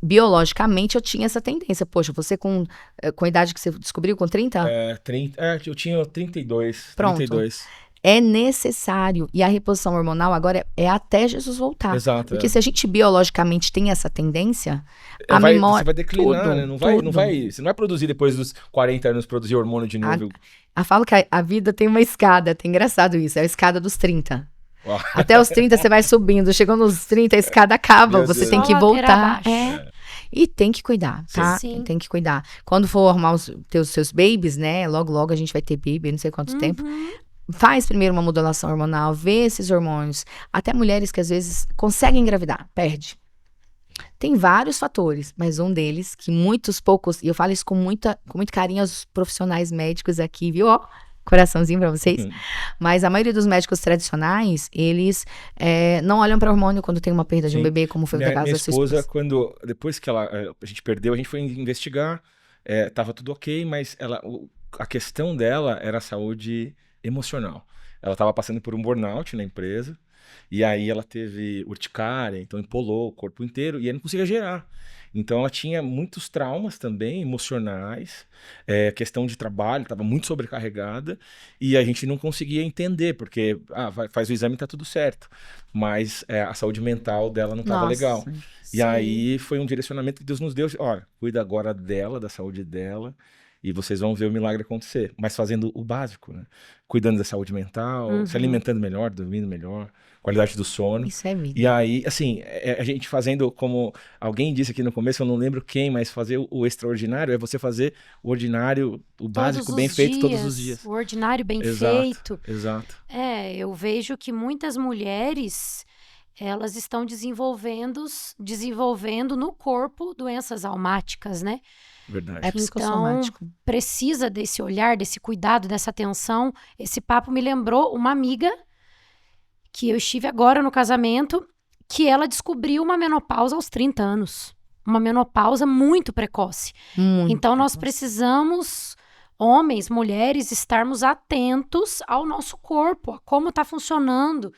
Biologicamente, eu tinha essa tendência. Poxa, você com a idade que você descobriu, com 30? Eu tinha 32. Pronto. 32. É necessário. E a reposição hormonal agora é até Jesus voltar. Exato. Porque se a gente biologicamente tem essa tendência, a Você memória... vai declinar, tudo, né? tudo. Você não vai produzir depois dos 40 anos, produzir hormônio de novo. Eu falo que a vida tem uma escada, tem engraçado isso, é a escada dos 30. Uau. Até os 30 você vai subindo, chegou nos 30 a escada acaba, Meu você Deus. tem que Só ladeira voltar. abaixo. E tem que cuidar, tá? Sim. Tem que cuidar. Quando for arrumar os seus babies, né? Logo, logo a gente vai ter baby, não sei quanto tempo. Faz primeiro uma modulação hormonal, vê esses hormônios. Até mulheres que às vezes conseguem engravidar, perde. Tem vários fatores, mas um deles, que poucos, e eu falo isso com muito carinho aos profissionais médicos aqui, viu? Ó, coraçãozinho pra vocês. Mas a maioria dos médicos tradicionais, eles não olham pra hormônio quando tem uma perda de um Sim. bebê, como foi o caso Minha da sua esposa, esposa. depois que a gente perdeu, a gente foi investigar, tava tudo ok, mas a questão dela era a saúde emocional. Ela estava passando por um burnout na empresa, e aí ela teve urticária, então empolou o corpo inteiro, e aí não conseguia gerar. Então ela tinha muitos traumas também, emocionais, questão de trabalho, estava muito sobrecarregada, e a gente não conseguia entender, porque faz o exame e tá tudo certo. Mas a saúde mental dela não estava legal. E Sim. aí foi um direcionamento que Deus nos deu, olha, cuida agora dela, da saúde dela, e vocês vão ver o milagre acontecer. Mas fazendo o básico, né? Cuidando da saúde mental, se alimentando melhor, dormindo melhor, qualidade do sono. Isso é vida. E aí, assim, a gente fazendo, como alguém disse aqui no começo, eu não lembro quem, mas fazer o extraordinário é você fazer o ordinário, o básico bem feito todos os dias. O ordinário bem Exato, feito. Exato. Eu vejo que muitas mulheres, elas estão desenvolvendo no corpo doenças almáticas, né? Verdade. É psicossomático. Precisa desse olhar, desse cuidado, dessa atenção. Esse papo me lembrou uma amiga que eu estive agora no casamento, que ela descobriu uma menopausa aos 30 anos. Uma menopausa muito precoce. Muito Então, nós precoce. precisamos, homens, mulheres, estarmos atentos ao nosso corpo, a como está funcionando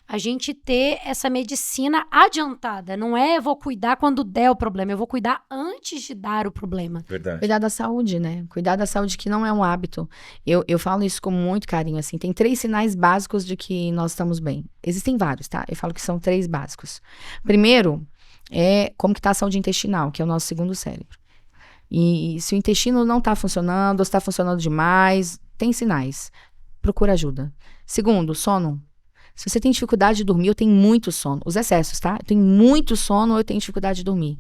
a gente ter essa medicina adiantada. Não é eu vou cuidar quando der o problema, eu vou cuidar antes de dar o problema. Verdade. Cuidar da saúde, né? Cuidar da saúde que não é um hábito. Eu falo isso com muito carinho, assim. Tem 3 sinais básicos de que nós estamos bem. Existem vários, tá? Eu falo que são 3 básicos. Primeiro, é como que tá a saúde intestinal, que é o nosso segundo cérebro. E se o intestino não tá funcionando, ou se tá funcionando demais, tem sinais. Procura ajuda. Segundo, sono. Se você tem dificuldade de dormir, eu tenho muito sono. Os excessos, tá? Eu tenho muito sono ou eu tenho dificuldade de dormir.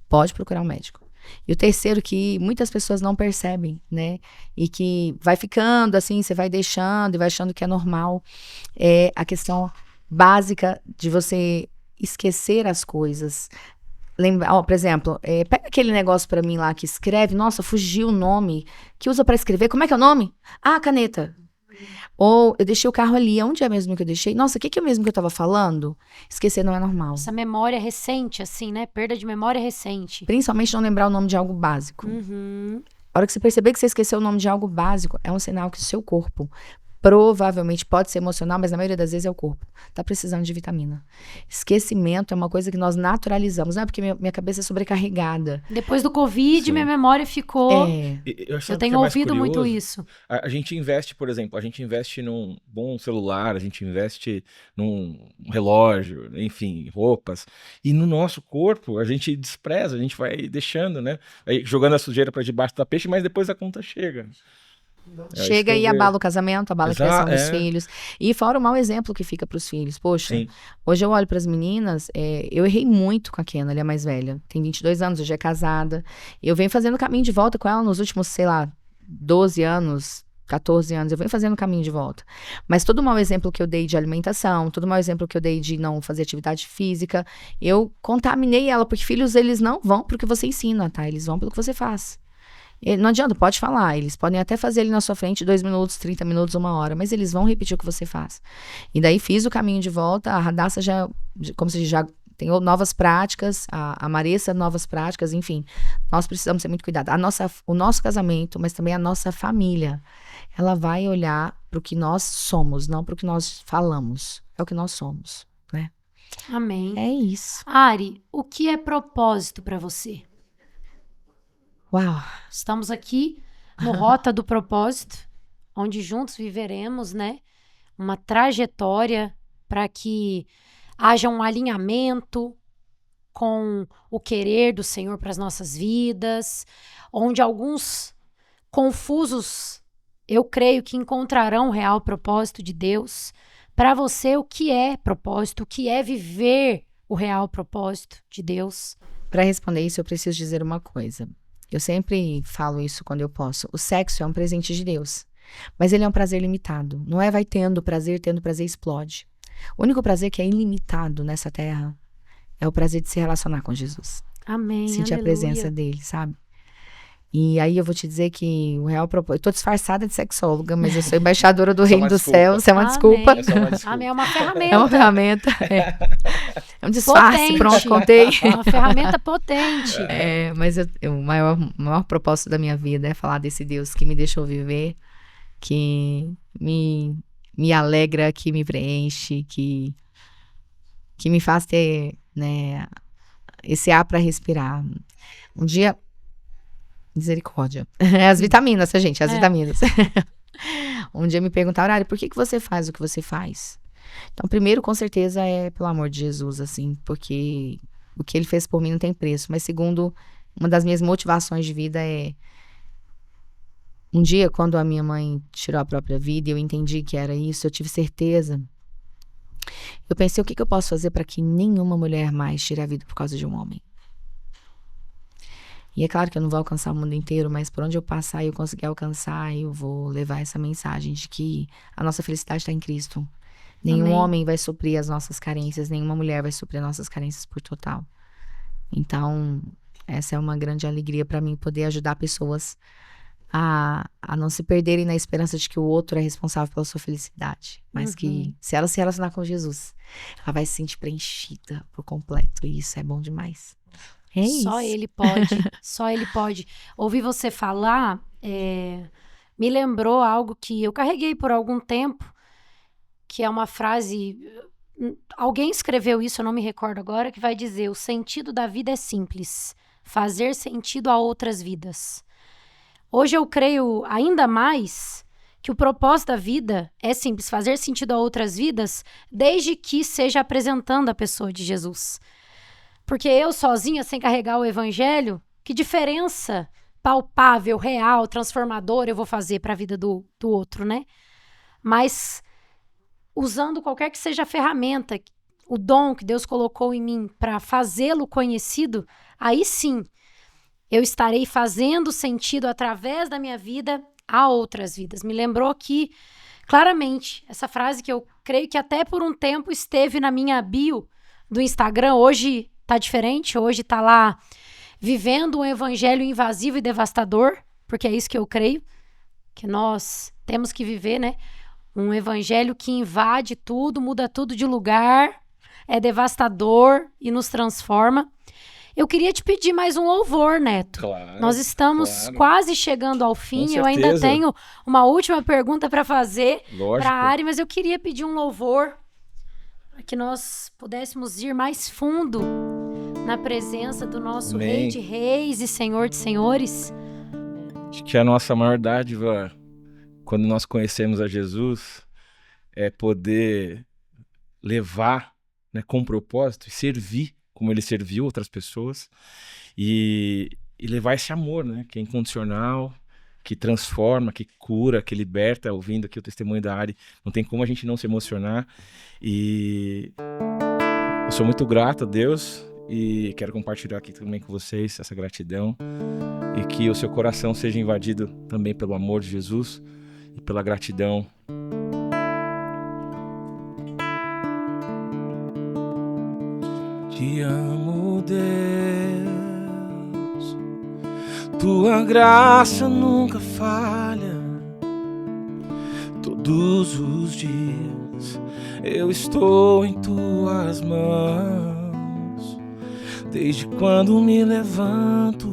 Pode procurar um médico. E o terceiro, que muitas pessoas não percebem, né? E que vai ficando assim, você vai deixando e vai achando que é normal. É a questão básica de você esquecer as coisas. Lembra, por exemplo, pega aquele negócio pra mim lá que escreve. Nossa, fugiu o nome. Que usa pra escrever. Como é que é o nome? Ah, caneta. Ou eu deixei o carro ali, onde é mesmo que eu deixei? Nossa, o que é mesmo que eu tava falando? Esquecer não é normal. Essa memória recente, assim, né? Perda de memória recente. Principalmente não lembrar o nome de algo básico. A hora que você perceber que você esqueceu o nome de algo básico, é um sinal que o seu corpo, provavelmente pode ser emocional, mas na maioria das vezes é o corpo, tá precisando de vitamina. Esquecimento é uma coisa que nós naturalizamos, não é porque minha cabeça é sobrecarregada. Depois do Covid, Sim. minha memória ficou... Eu tenho ouvido muito isso. A gente investe, por exemplo, num bom celular, a gente investe num relógio, enfim, roupas. E no nosso corpo, a gente despreza, a gente vai deixando, né? Aí, jogando a sujeira para debaixo do tapete, mas depois a conta chega. Chega e abala o casamento, abala a criação dos é. filhos. E fora o mau exemplo que fica pros filhos. Poxa, Sim. hoje eu olho pras meninas, eu errei muito com a Kenna, ela é mais velha. Tem 22 anos, hoje é casada. Eu venho fazendo caminho de volta com ela nos últimos, sei lá, 12 anos, 14 anos. Eu venho fazendo caminho de volta. Mas todo o mau exemplo que eu dei de alimentação, todo o mau exemplo que eu dei de não fazer atividade física, eu contaminei ela, porque filhos, eles não vão pro que você ensina, tá? Eles vão pelo que você faz. Não adianta, pode falar, eles podem até fazer ali na sua frente 2 minutos, 30 minutos, 1 hora, mas eles vão repetir o que você faz. E daí fiz o caminho de volta, a Radassa já, como se diz, já tem novas práticas, a Marissa novas práticas, enfim, nós precisamos ser muito cuidados. O nosso casamento, mas também a nossa família, ela vai olhar para o que nós somos, não para o que nós falamos, é o que nós somos, né? Amém. É isso. Ari, o que é propósito para você? Uau. Estamos aqui no Rota do Propósito, onde juntos viveremos, né, uma trajetória para que haja um alinhamento com o querer do Senhor para as nossas vidas, onde alguns confusos, eu creio que encontrarão o real propósito de Deus. Para você, o que é propósito? O que é viver o real propósito de Deus? Para responder isso, eu preciso dizer uma coisa. Eu sempre falo isso quando eu posso. O sexo é um presente de Deus, mas ele é um prazer limitado. Não é vai tendo prazer explode. O único prazer que é ilimitado nessa terra é o prazer de se relacionar com Jesus. Amém, Sentir aleluia. a presença dele, sabe? E aí eu vou te dizer que o real propósito... Eu tô disfarçada de sexóloga, mas eu sou embaixadora do reino do céu. Isso é uma desculpa. Amém. Amém, é uma ferramenta. É uma ferramenta. É um disfarce, Potente. pronto, contei. É uma ferramenta potente. Mas o maior propósito da minha vida é falar desse Deus que me deixou viver, que me alegra, que me preenche, que me faz ter, né, esse ar para respirar. Um dia... Misericórdia. As vitaminas, gente, as vitaminas. Um dia me perguntaram, Ari, por que você faz o que você faz? Então, primeiro, com certeza, é pelo amor de Jesus, assim, porque o que ele fez por mim não tem preço. Mas segundo, uma das minhas motivações de vida é... Um dia, quando a minha mãe tirou a própria vida e eu entendi que era isso, eu tive certeza. Eu pensei, o que eu posso fazer para que nenhuma mulher mais tire a vida por causa de um homem? E é claro que eu não vou alcançar o mundo inteiro, mas por onde eu passar e eu conseguir alcançar, eu vou levar essa mensagem de que a nossa felicidade está em Cristo. Nenhum Amém. homem vai suprir as nossas carências, nenhuma mulher vai suprir as nossas carências por total. Então, essa é uma grande alegria para mim, poder ajudar pessoas a não se perderem na esperança de que o outro é responsável pela sua felicidade. Mas que, se ela se relacionar com Jesus, ela vai se sentir preenchida por completo. E isso é bom demais. É isso. Só ele pode, só ele pode. Ouvir você falar me lembrou algo que eu carreguei por algum tempo, que é uma frase Alguém escreveu isso, eu não me recordo agora, que vai dizer: o sentido da vida é simples, fazer sentido a outras vidas. Hoje eu creio ainda mais que o propósito da vida é simples, fazer sentido a outras vidas, desde que seja apresentando a pessoa de Jesus. Porque eu sozinha, sem carregar o evangelho, que diferença palpável, real, transformadora eu vou fazer para a vida do outro, né? Mas usando qualquer que seja a ferramenta, o dom que Deus colocou em mim para fazê-lo conhecido, aí sim eu estarei fazendo sentido através da minha vida a outras vidas. Me lembrou aqui claramente essa frase que eu creio que até por um tempo esteve na minha bio do Instagram. Hoje tá diferente, hoje tá lá: vivendo um evangelho invasivo e devastador, porque é isso que eu creio, que nós temos que viver, né? Um evangelho que invade tudo, muda tudo de lugar, é devastador e nos transforma. Eu queria te pedir mais um louvor, Neto. Claro, Nós estamos claro. quase chegando ao fim. Com Eu ainda certeza. tenho uma última pergunta para fazer Lógico. para a Ari, mas eu queria pedir um louvor para que nós pudéssemos ir mais fundo na presença do nosso Amém. Rei de Reis e Senhor de Senhores. Acho que a nossa maior dádiva, quando nós conhecemos a Jesus, é poder levar, né, com propósito e servir como ele serviu outras pessoas e levar esse amor, né, que é incondicional, que transforma, que cura, que liberta. Ouvindo aqui o testemunho da Ari, não tem como a gente não se emocionar. E eu sou muito grato a Deus e quero compartilhar aqui também com vocês essa gratidão, e que o seu coração seja invadido também pelo amor de Jesus e pela gratidão. Te amo, Deus, tua graça nunca falha. Todos os dias eu estou em tuas mãos, desde quando me levanto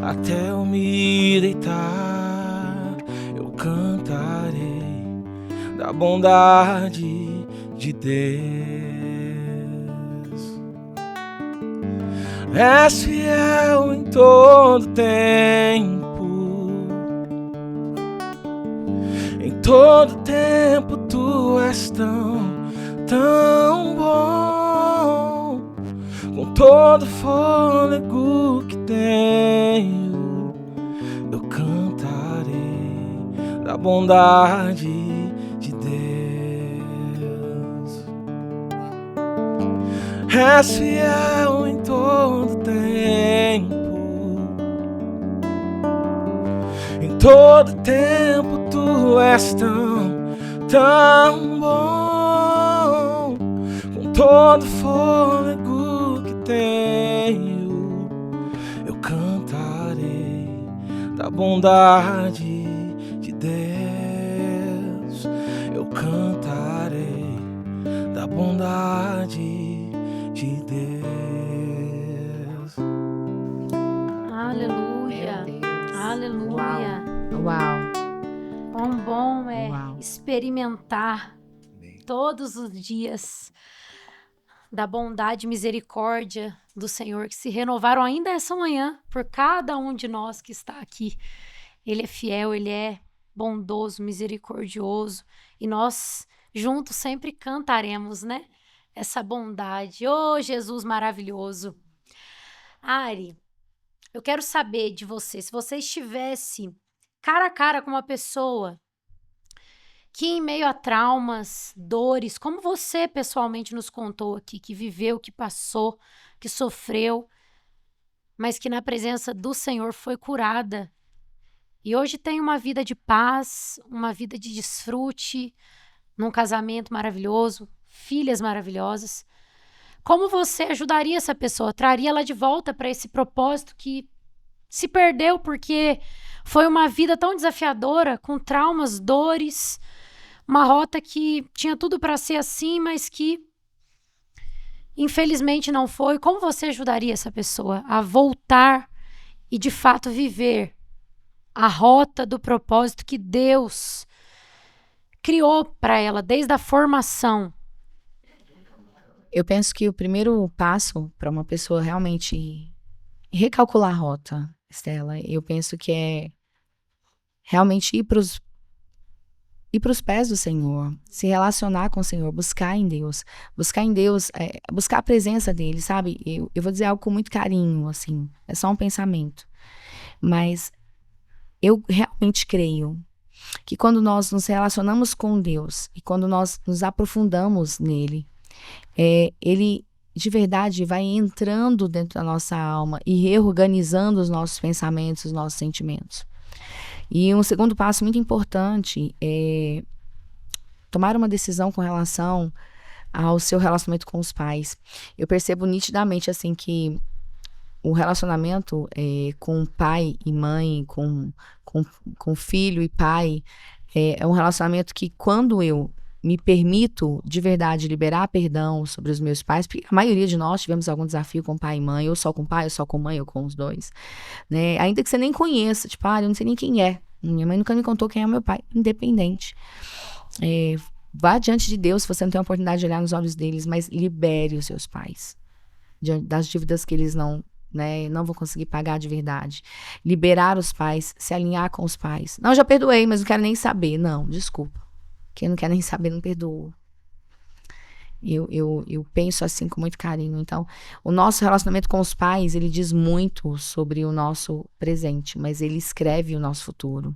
até eu me deitar, eu cantarei da bondade de Deus. És fiel em todo tempo, em todo tempo tu és tão bom. Com todo fôlego que tenho, eu cantarei da bondade de Deus. És fiel em todo tempo, em todo tempo tu és tão bom. Com todo fôlego que tenho, eu cantarei da bondade de Deus. Eu cantarei da bondade de Deus. Aleluia. Meu Deus. Aleluia. Uau. Quão bom é Uau. experimentar todos os dias da bondade e misericórdia do Senhor, que se renovaram ainda essa manhã por cada um de nós que está aqui. Ele é fiel, ele é bondoso, misericordioso, e nós juntos sempre cantaremos, né? Essa bondade. Oh, Jesus maravilhoso. Ari, eu quero saber de você, se você estivesse cara a cara com uma pessoa que em meio a traumas, dores, como você pessoalmente nos contou aqui, que viveu, que passou, que sofreu, mas que na presença do Senhor foi curada e hoje tem uma vida de paz, uma vida de desfrute, num casamento maravilhoso, filhas maravilhosas. Como você ajudaria essa pessoa? Traria ela de volta para esse propósito que se perdeu porque foi uma vida tão desafiadora, com traumas, dores, uma rota que tinha tudo para ser assim, mas que infelizmente não foi. Como você ajudaria essa pessoa a voltar e de fato viver a rota do propósito que Deus criou para ela desde a formação Eu penso que o primeiro passo para uma pessoa realmente recalcular a rota, Estela, eu penso que é realmente ir para os pés do Senhor, se relacionar com o Senhor, buscar em Deus, buscar a presença dele, sabe? Eu vou dizer algo com muito carinho, assim, é só um pensamento, mas eu realmente creio que quando nós nos relacionamos com Deus e quando nós nos aprofundamos nele, ele de verdade vai entrando dentro da nossa alma e reorganizando os nossos pensamentos, os nossos sentimentos. E um segundo passo muito importante é tomar uma decisão com relação ao seu relacionamento com os pais. Eu percebo nitidamente assim que o relacionamento com pai e mãe, com filho e pai, é um relacionamento que quando eu me permito de verdade liberar perdão sobre os meus pais, porque a maioria de nós tivemos algum desafio com pai e mãe, ou só com pai, ou só com mãe, ou com os dois, né? Ainda que você nem conheça, tipo, eu não sei nem quem é. Minha mãe nunca me contou quem é meu pai, independente. Vá diante de Deus se você não tem a oportunidade de olhar nos olhos deles, mas libere os seus pais das dívidas que eles não vão conseguir pagar de verdade. Liberar os pais, se alinhar com os pais. Não, já perdoei, mas não quero nem saber. Não, desculpa. Quem não quer nem saber, não perdoa. Eu penso assim com muito carinho. Então, o nosso relacionamento com os pais, ele diz muito sobre o nosso presente, mas ele escreve o nosso futuro.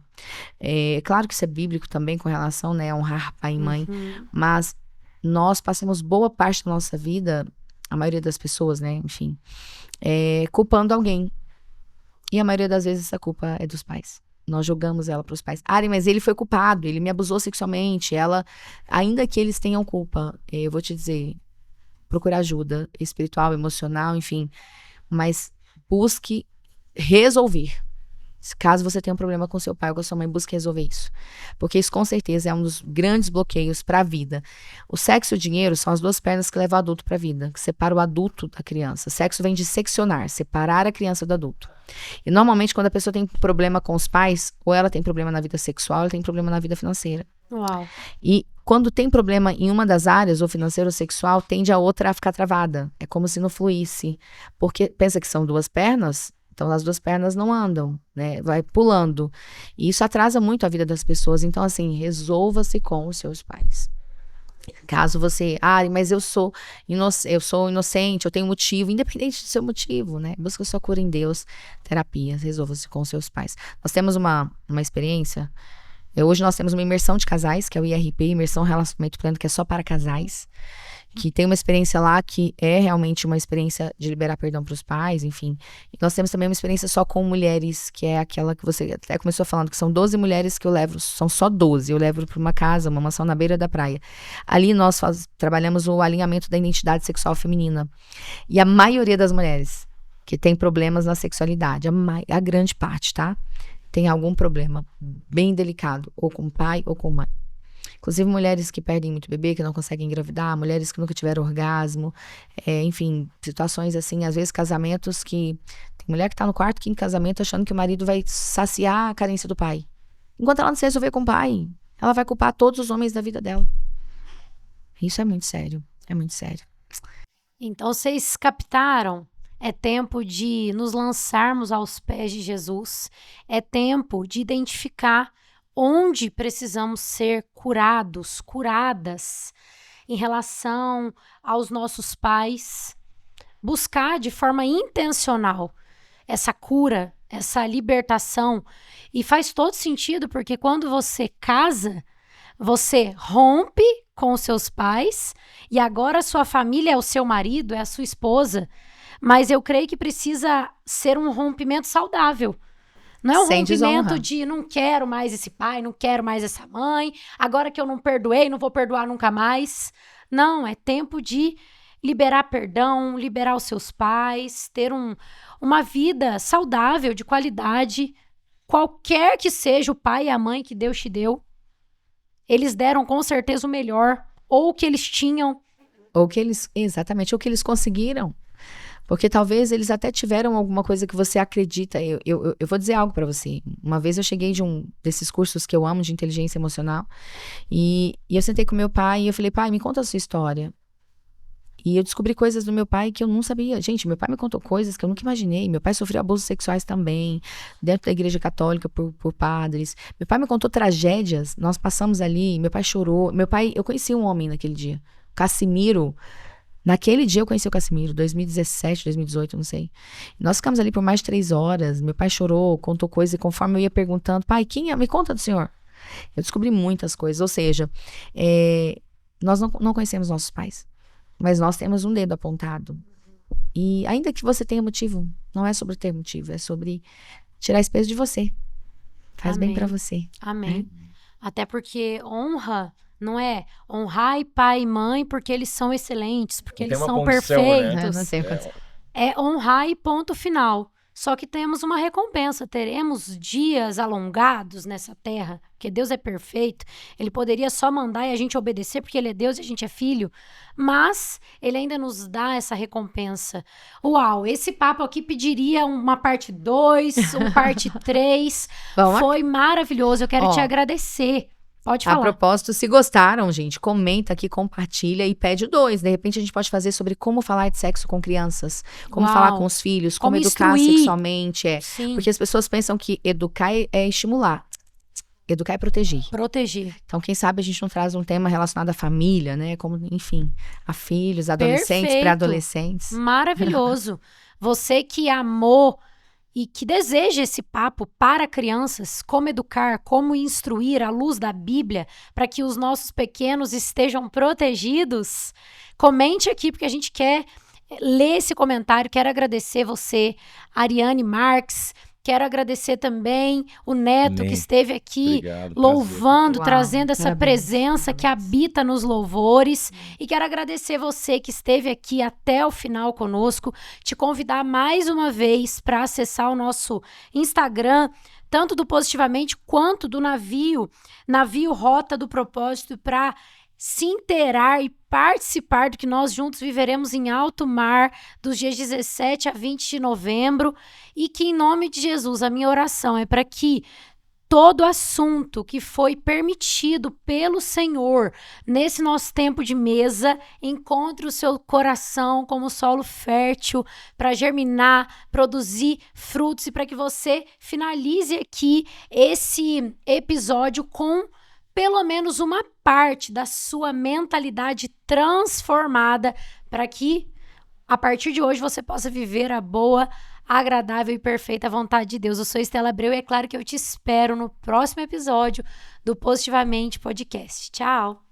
É claro que isso é bíblico também com relação, a honrar pai e mãe, mas nós passamos boa parte da nossa vida, a maioria das pessoas, enfim, culpando alguém. E a maioria das vezes essa culpa é dos pais. Nós jogamos ela para os pais. Mas ele foi culpado, ele me abusou sexualmente. Ainda que eles tenham culpa, eu vou te dizer, procure ajuda espiritual, emocional, enfim. Mas busque resolver. Caso você tenha um problema com seu pai ou com sua mãe, busque resolver isso. Porque isso com certeza é um dos grandes bloqueios para a vida. O sexo e o dinheiro são as duas pernas que levam o adulto para a vida, que separa o adulto da criança. Sexo vem de seccionar, separar a criança do adulto. E normalmente quando a pessoa tem problema com os pais, ou ela tem problema na vida sexual, ou ela tem problema na vida financeira. Uau. E quando tem problema em uma das áreas, ou financeira ou sexual, tende a outra a ficar travada. É como se não fluísse. Porque pensa que são duas pernas, então as duas pernas não andam, vai pulando. E isso atrasa muito a vida das pessoas. Então assim, resolva-se com os seus pais. Caso você, mas eu sou inocente, eu tenho motivo, independente do seu motivo, busca sua cura em Deus, terapias, resolva-se com seus pais. Nós temos uma experiência, hoje nós temos uma imersão de casais, que é o IRP, Imersão Relacionamento Pleno, que é só para casais, que tem uma experiência lá que é realmente uma experiência de liberar perdão para os pais, enfim. E nós temos também uma experiência só com mulheres, que é aquela que você até começou falando, que são 12 mulheres que eu levo, são só 12, eu levo para uma casa, uma mansão na beira da praia. Ali nós trabalhamos o alinhamento da identidade sexual feminina. E a maioria das mulheres que tem problemas na sexualidade, a grande parte, tá? Tem algum problema bem delicado, ou com pai ou com mãe. Inclusive mulheres que perdem muito bebê, que não conseguem engravidar, mulheres que nunca tiveram orgasmo, enfim, situações assim, às vezes casamentos que... Tem mulher que tá no quarto, quinto casamento, achando que o marido vai saciar a carência do pai. Enquanto ela não se resolver com o pai, ela vai culpar todos os homens da vida dela. Isso é muito sério, é muito sério. Então vocês captaram? É tempo de nos lançarmos aos pés de Jesus. É tempo de identificar onde precisamos ser curados, curadas em relação aos nossos pais. Buscar de forma intencional essa cura, essa libertação. E faz todo sentido, porque quando você casa, você rompe com os seus pais e agora a sua família é o seu marido, é a sua esposa. Mas eu creio que precisa ser um rompimento saudável. Não é um Sem rompimento desonra. de não quero mais esse pai, não quero mais essa mãe, agora que eu não perdoei, não vou perdoar nunca mais. Não, é tempo de liberar perdão, liberar os seus pais, ter uma vida saudável, de qualidade, qualquer que seja o pai e a mãe que Deus te deu. Eles deram com certeza o melhor, ou o que eles tinham. Exatamente, o que eles conseguiram. Porque talvez eles até tiveram alguma coisa que você acredita. Eu vou dizer algo pra você. Uma vez eu cheguei de um desses cursos que eu amo, de inteligência emocional, e eu sentei com meu pai e eu falei, pai, me conta a sua história. E eu descobri coisas do meu pai que eu não sabia. Gente, meu pai me contou coisas que eu nunca imaginei. Meu pai sofreu abusos sexuais também, dentro da igreja católica por padres. Meu pai me contou tragédias. Nós passamos ali, meu pai chorou. Eu conheci um homem naquele dia. Casimiro. Naquele dia eu conheci o Casimiro, 2017, 2018, não sei. Nós ficamos ali por mais de 3 horas. Meu pai chorou, contou coisas. E conforme eu ia perguntando, pai, quem é? Me conta do senhor. Eu descobri muitas coisas. Ou seja, nós não conhecemos nossos pais. Mas nós temos um dedo apontado. E ainda que você tenha motivo, não é sobre ter motivo, é sobre tirar esse peso de você. Faz bem pra você. Amém. Até porque honra não é honrar pai e mãe porque eles são excelentes, porque Não eles tem uma são condição, né? perfeitos. Não tem condição. É honrar e ponto final. Só que temos uma recompensa, teremos dias alongados nessa terra, porque Deus é perfeito, ele poderia só mandar e a gente obedecer porque ele é Deus e a gente é filho, mas ele ainda nos dá essa recompensa. Uau, esse papo aqui pediria uma parte 2, uma parte 3, Vamos foi maravilhoso, eu quero te agradecer. Pode A falar. propósito, se gostaram, gente, comenta aqui, compartilha e pede o 2. De repente a gente pode fazer sobre como falar de sexo com crianças, como Uau. falar com os filhos, como educar instruir. sexualmente. Sim, Porque as pessoas pensam que educar é estimular. Educar é proteger. proteger. Então, quem sabe a gente não traz um tema relacionado à família, né? Como, enfim, a filhos, adolescentes, Perfeito. pré-adolescentes. Maravilhoso. Você que amou e que deseja esse papo para crianças, como educar, como instruir à luz da Bíblia, para que os nossos pequenos estejam protegidos, comente aqui, porque a gente quer ler esse comentário. Quero agradecer você, Ariane Marques. Quero agradecer também o Neto, Amém. que esteve aqui Obrigado, louvando, Uau, trazendo essa parabéns. presença que habita nos louvores. E quero agradecer você que esteve aqui até o final conosco, te convidar mais uma vez para acessar o nosso Instagram, tanto do Positivamente quanto do Navio Rota do Propósito, para se inteirar e participar do que nós juntos viveremos em alto mar dos dias 17 a 20 de novembro, e que em nome de Jesus a minha oração é para que todo assunto que foi permitido pelo Senhor nesse nosso tempo de mesa encontre o seu coração como solo fértil para germinar, produzir frutos, e para que você finalize aqui esse episódio com pelo menos uma parte da sua mentalidade transformada, para que a partir de hoje você possa viver a boa, agradável e perfeita vontade de Deus. Eu sou Estela Abreu e é claro que eu te espero no próximo episódio do Positivamente Podcast. Tchau!